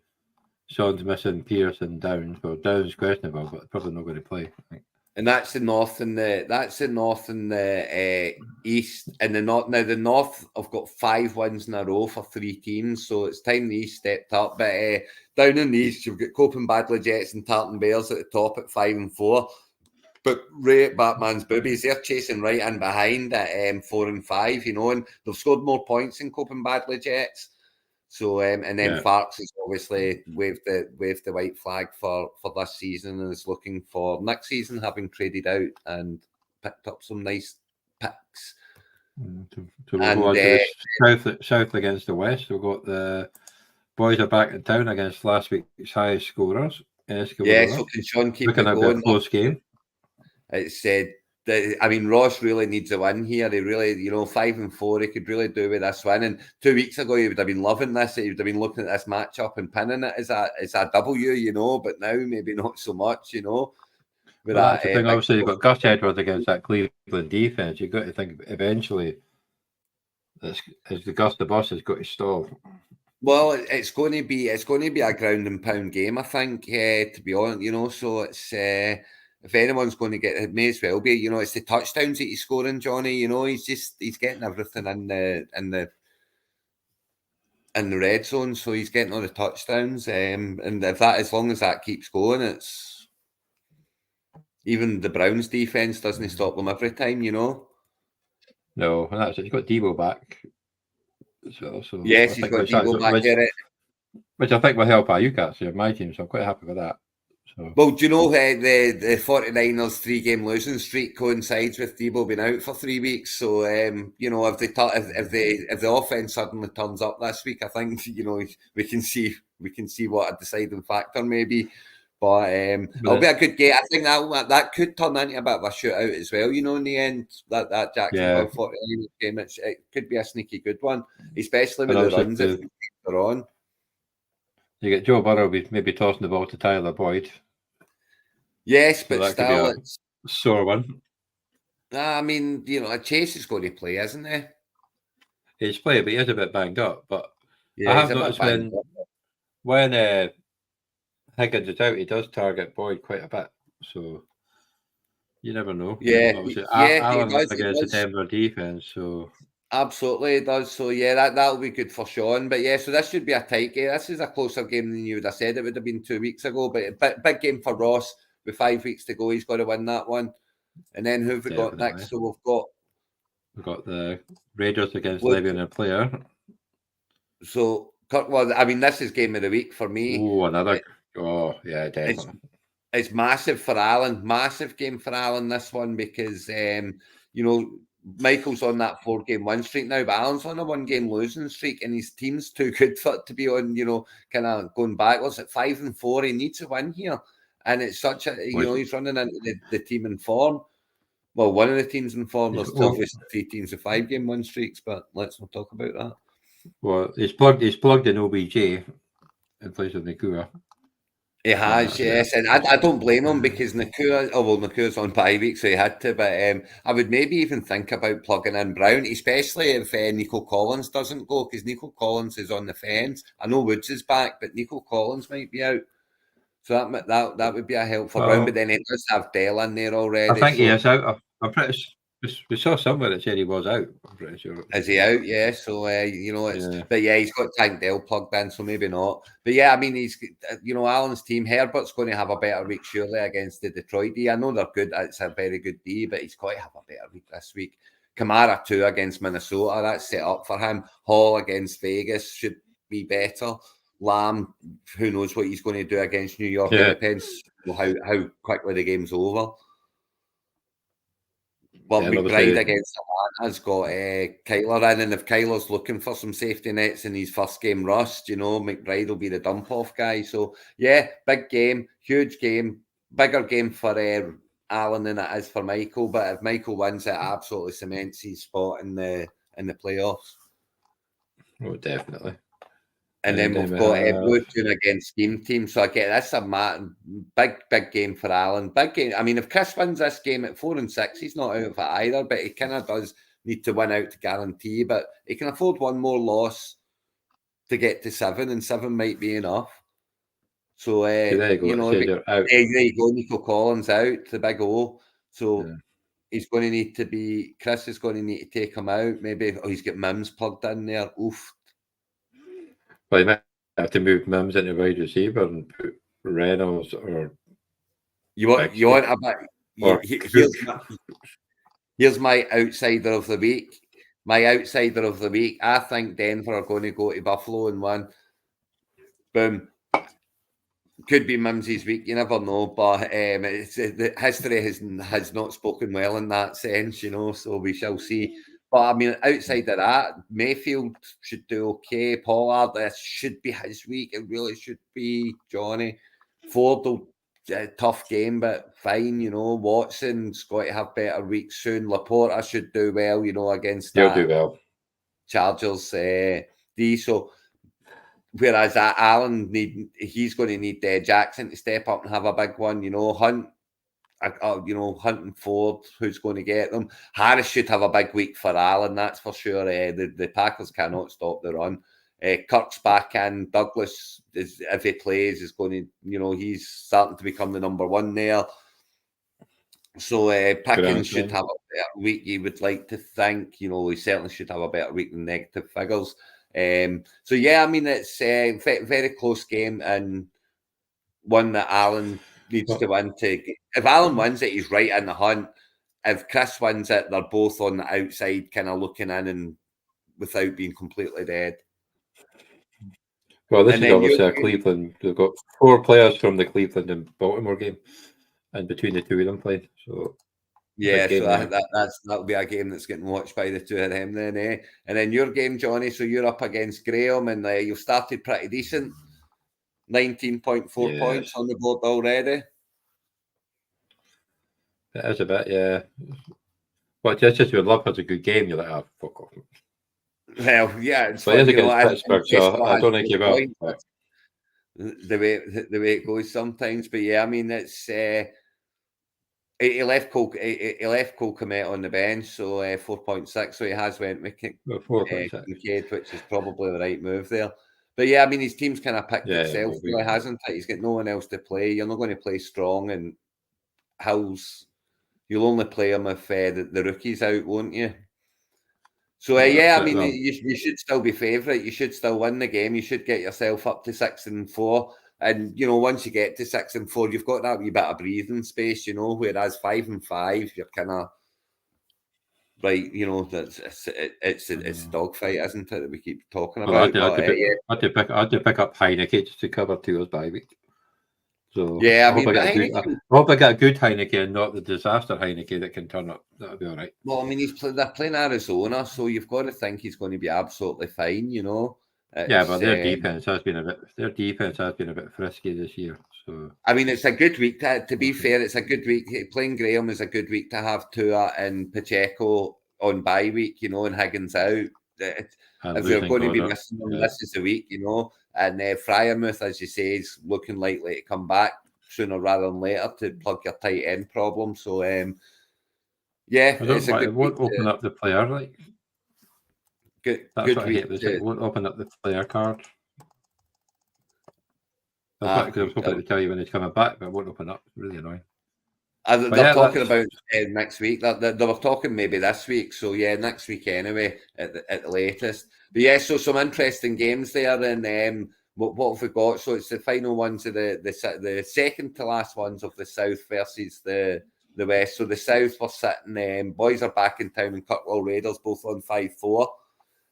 Sean's missing Pierce and Downs. Well, Downs questionable, but probably not going to play. I think. And that's the North and the East. And the North, now the North have got 5 wins in a row for 3 teams, so it's time the East stepped up. But down in the East, you've got Cope and Badley Jets and Tartan Bears at the top at 5-4. But Ray at Batman's Boobies, they're chasing right in behind at 4-5, and they've scored more points than Cope and Badley Jets. So and then Farks has obviously waved the white flag for this season and is looking for next season, having traded out and picked up some nice picks. So we'll go on to the south against the West. We've got the boys are back in town against last week's highest scorers. So can Sean keep looking it going? A close game. It's Ross really needs a win here. He really, 5-4, he could really do with this win. And 2 weeks ago, he would have been loving this. He would have been looking at this matchup and pinning it as a W, but now maybe not so much, With that's the thing. Obviously, you've got Gus Edwards against that Cleveland defense. You've got to think eventually, as the Gus the boss has got to stall. Well, it's going to be a ground and pound game, I think. To be honest, so it's if anyone's going to get it, may as well be. It's the touchdowns that he's scoring, Johnny. He's getting everything in the red zone, so he's getting all the touchdowns. And as long as that keeps going, it's even the Browns defense doesn't stop them every time. No, and that's it. He's got Debo back. So yes, he's got Debo back there. Which I think will help Ayuk actually in my team, so I'm quite happy with that. So. Well, do you know the 49ers 3-game losing streak coincides with Debo being out for 3 weeks? So if the offense suddenly turns up this week, I think we can see what a deciding factor maybe. But it'll be a good game. I think that could turn into a bit of a shootout as well. In the end, that Jacksonville 49ers game, it could be a sneaky good one, especially with the runs that they're on. You get Joe Burrow maybe tossing the ball to Tyler Boyd. Yes, but still, it's a sore one. I mean, Chase is going to play, isn't he? He's playing, but he is a bit banged up. But I have noticed when Higgins is out, he does target Boyd quite a bit. So you never know. Yeah, Allen up against the Denver defense, so. Absolutely, it does. So, that'll be good for Sean. But, so this should be a tight game. This is a closer game than you would have said it would have been 2 weeks ago. But big game for Ross. With 5 weeks to go, he's got to win that one. And then who have we got next? So we've got the Raiders against Le'Veon and Player. So, I mean, this is game of the week for me. Oh, another. Yeah, definitely. It's massive for Allen. Massive game for Allen, this one, because, Michael's on that 4-game win streak now, but Allen's on a 1-game losing streak, and his team's too good for it to be on, kind of going backwards at 5-4. He needs a win here. And it's such a, he's running into the team in form. Well, one of the teams in form. There's obviously 3 teams with 5-game win streaks, but let's not talk about that. Well, he's plugged in OBJ in place of Nakua. He has, yes, and I don't blame him because Nakua's on bye week, so he had to. But I would maybe even think about plugging in Brown, especially if Nico Collins doesn't go, because Nico Collins is on the fence. I know Woods is back, but Nico Collins might be out, so that would be a help for Brown. But then he does have Dell in there already. I think he is out. I'm pretty. We saw somewhere that said he was out. I'm pretty sure. Is he out? Yeah. So but he's got Tank Dell plugged in, so maybe not. But I mean, he's Allen's team. Herbert's going to have a better week surely against the Detroit D. I know they're good. It's a very good D, but he's got to have a better week this week. Kamara 2 against Minnesota. That's set up for him. Hall against Vegas should be better. Lamb, who knows what he's going to do against New York? It depends how quickly the game's over. Well, McBride against Atlanta's got Kyler in, and if Kyler's looking for some safety nets in his first game rust, McBride will be the dump-off guy. So, big game, huge game, bigger game for Allen than it is for Michael. But if Michael wins, it absolutely cements his spot in the playoffs. Oh, definitely. And then we've got Bluetooth against Scheme Team. So again, that's a big game for Allen. Big game. I mean, if Chris wins this game at 4-6, he's not out of it either, but he kind of does need to win out to guarantee. But he can afford one more loss to get to 7, and 7 might be enough. So there you go. There you go. Nico Collins out, the big O. So he's going to need to be. Chris is going to need to take him out. Maybe he's got Mims plugged in there. Oof. Well, you might have to move Mims into wide receiver and put Reynolds or you want a bit. Here's my outsider of the week. My outsider of the week. I think Denver are going to go to Buffalo and win. Boom. Could be Mimsy's week. You never know, but the history has not spoken well in that sense, So we shall see. But I mean, outside of that, Mayfield should do okay. Pollard, this should be his week. It really should be. Johnny Ford, tough game, but fine. Watson's got to have better weeks soon. Laporta should do well. Against he'll do well. Chargers D. So whereas Allen he's going to need Jackson to step up and have a big one. Hunt. Hunt and Ford, who's going to get them? Harris should have a big week for Allen, that's for sure. The Packers cannot stop the run. Kirk's back in. Douglas, if he plays, is going to, he's starting to become the number one there. So Pickens should have a better week, you would like to think. He certainly should have a better week than negative figures. So yeah, I mean, it's a very close game and one that Alan needs to win. If Alan wins it, he's right in the hunt. If Chris wins it, they're both on the outside, kind of looking in and without being completely dead. Well, this is obviously a Cleveland. They've got 4 players from the Cleveland and Baltimore game, and between the two of them playing. So yeah, so that'll be a game that's getting watched by the two of them then, eh? And then your game, Johnny. So you're up against Graham, and you've started pretty decent. 19.4 points on the board already. It is a bit, yeah. But just your love has a good game. You're like, fuck off. Well, yeah, it's but against Pittsburgh, so I don't think you will. The way it goes sometimes, but yeah, I mean, it's he left Cole Kmet on the bench, so 4.6. So he has went with Kincaid, which is probably the right move there. But yeah, I mean, his team's kind of picked itself, really, hasn't it? He's got no one else to play. You're not going to play strong, and Hills, you'll only play him if the rookie's out, won't you? So yeah, I mean, you should still be favourite. You should still win the game. You should get yourself up to 6-4. And once you get to 6-4, you've got that wee bit of breathing space, Whereas 5-5, you're kind of right. It's a dogfight, isn't it? That we keep talking about. I had to pick up Heineke just to cover 2 bye week. So yeah, I hope I get a good Heineke and not the disaster Heineke that can turn up. That'll be all right. Well, I mean, they're playing Arizona, so you've got to think he's going to be absolutely fine. Yeah, but their defense has been a bit frisky this year. So I mean, it's a good week to be fair. It's a good week. Playing Graham is a good week to have Tua and Pacheco on bye week, and Higgins out. If you're going to be missing them, this is the week, And Freiermuth, as you say, is looking likely to come back sooner rather than later to plug your tight end problem. So yeah, it's a good. It won't open up the player like. Good. That's good what I hate. It won't open up the player card. Because I was hoping to tell you when he's coming back, but it won't open up. It's really annoying. They're talking about next week. They were talking maybe this week. So yeah, next week anyway, at the latest. But yeah, so some interesting games there. And what have we got? So it's the final ones of the second to last ones of the South versus the West. So the South were sitting. Boys are back in town, and Kirkwall Raiders both on 5-4.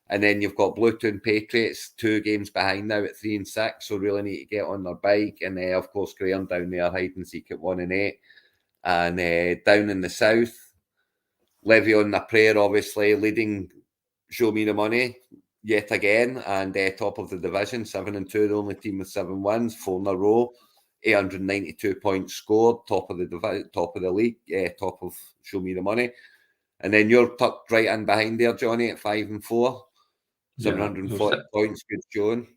And then you've got Bluetown Patriots 2 games behind now at 3-6. So really need to get on their bike. And of course, Graham down there hide and seek at 1-8. And down in the South, Le'Veon Napier obviously leading Show Me the Money yet again, and top of the division, 7-2, the only team with 7 wins, 4 in a row, 892 points scored, top of the league, top of Show Me the Money. And then you're tucked right in behind there, Johnny, at 5-4, 740 points, good showing.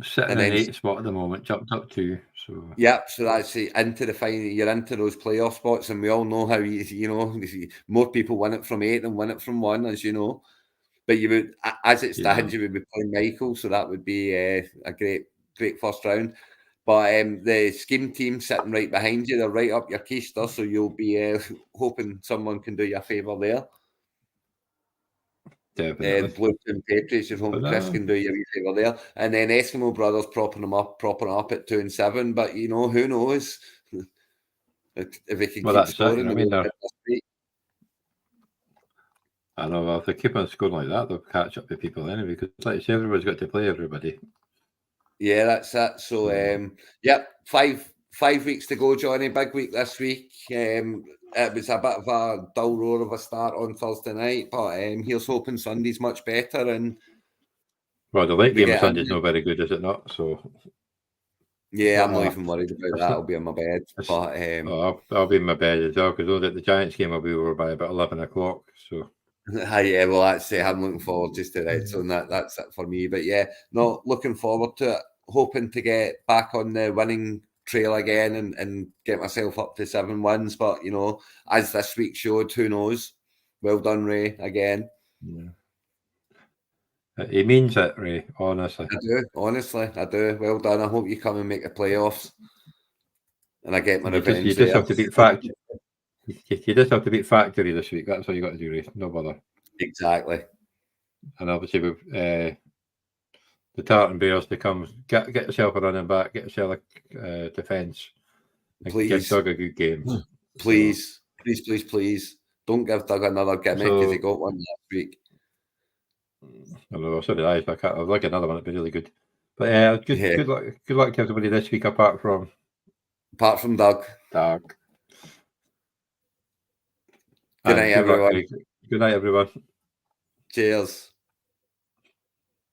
Sitting in 8th spot at the moment, jumped up 2. So yep, so that's it. Into the final, you're into those playoff spots, and we all know how more people win it from 8 than win it from 1, as you know. But you would, as it stands, you would be playing Michael, so that would be a great first round. But the scheme team sitting right behind you, they're right up your keister, so you'll be hoping someone can do you a favour there. Definitely. Bluetown Patriots, your home Chris can do you a favour there. And then Eskimo Brothers propping them up at 2-7. But who knows if they can keep scoring. I know. Well, if they keep on scoring like that, they'll catch up with people anyway. Because, like you say, everyone's got to play everybody. Yeah, that's it. So, yep, 5 weeks to go, Johnny. Big week this week. It was a bit of a dull roar of a start on Thursday night, but here's hoping Sunday's much better. And well, the late game Sunday's not very good, is it not? So yeah, I'm not even worried about that. I'll be in my bed. But I'll be in my bed as well, because the Giants game will be over by about 11 o'clock. So yeah, well, that's it. I'm looking forward just to that. So that's it for me. But yeah, not looking forward to it. Hoping to get back on the winning trail again and get myself up to 7 wins. But as this week showed, who knows? Well done, Ray, again. Yeah. He means it, Ray. Honestly, I do. Honestly, I do. Well done. I hope you come and make the playoffs, and I get my revenge. You just have to beat Factory. You just have to beat Factory this week. That's all you got to do, Ray. No bother. Exactly. And obviously, with the Tartan Bears to come, get yourself a running back, get yourself a defence, and give Please. Doug a good game. Please, please. Don't give Doug another gimme because he got one last week. I know, so did I. I'd like another one. It'd be really good. But good luck to everybody this week, apart from Doug. Doug. Good night, everyone. Good night, everyone. Cheers.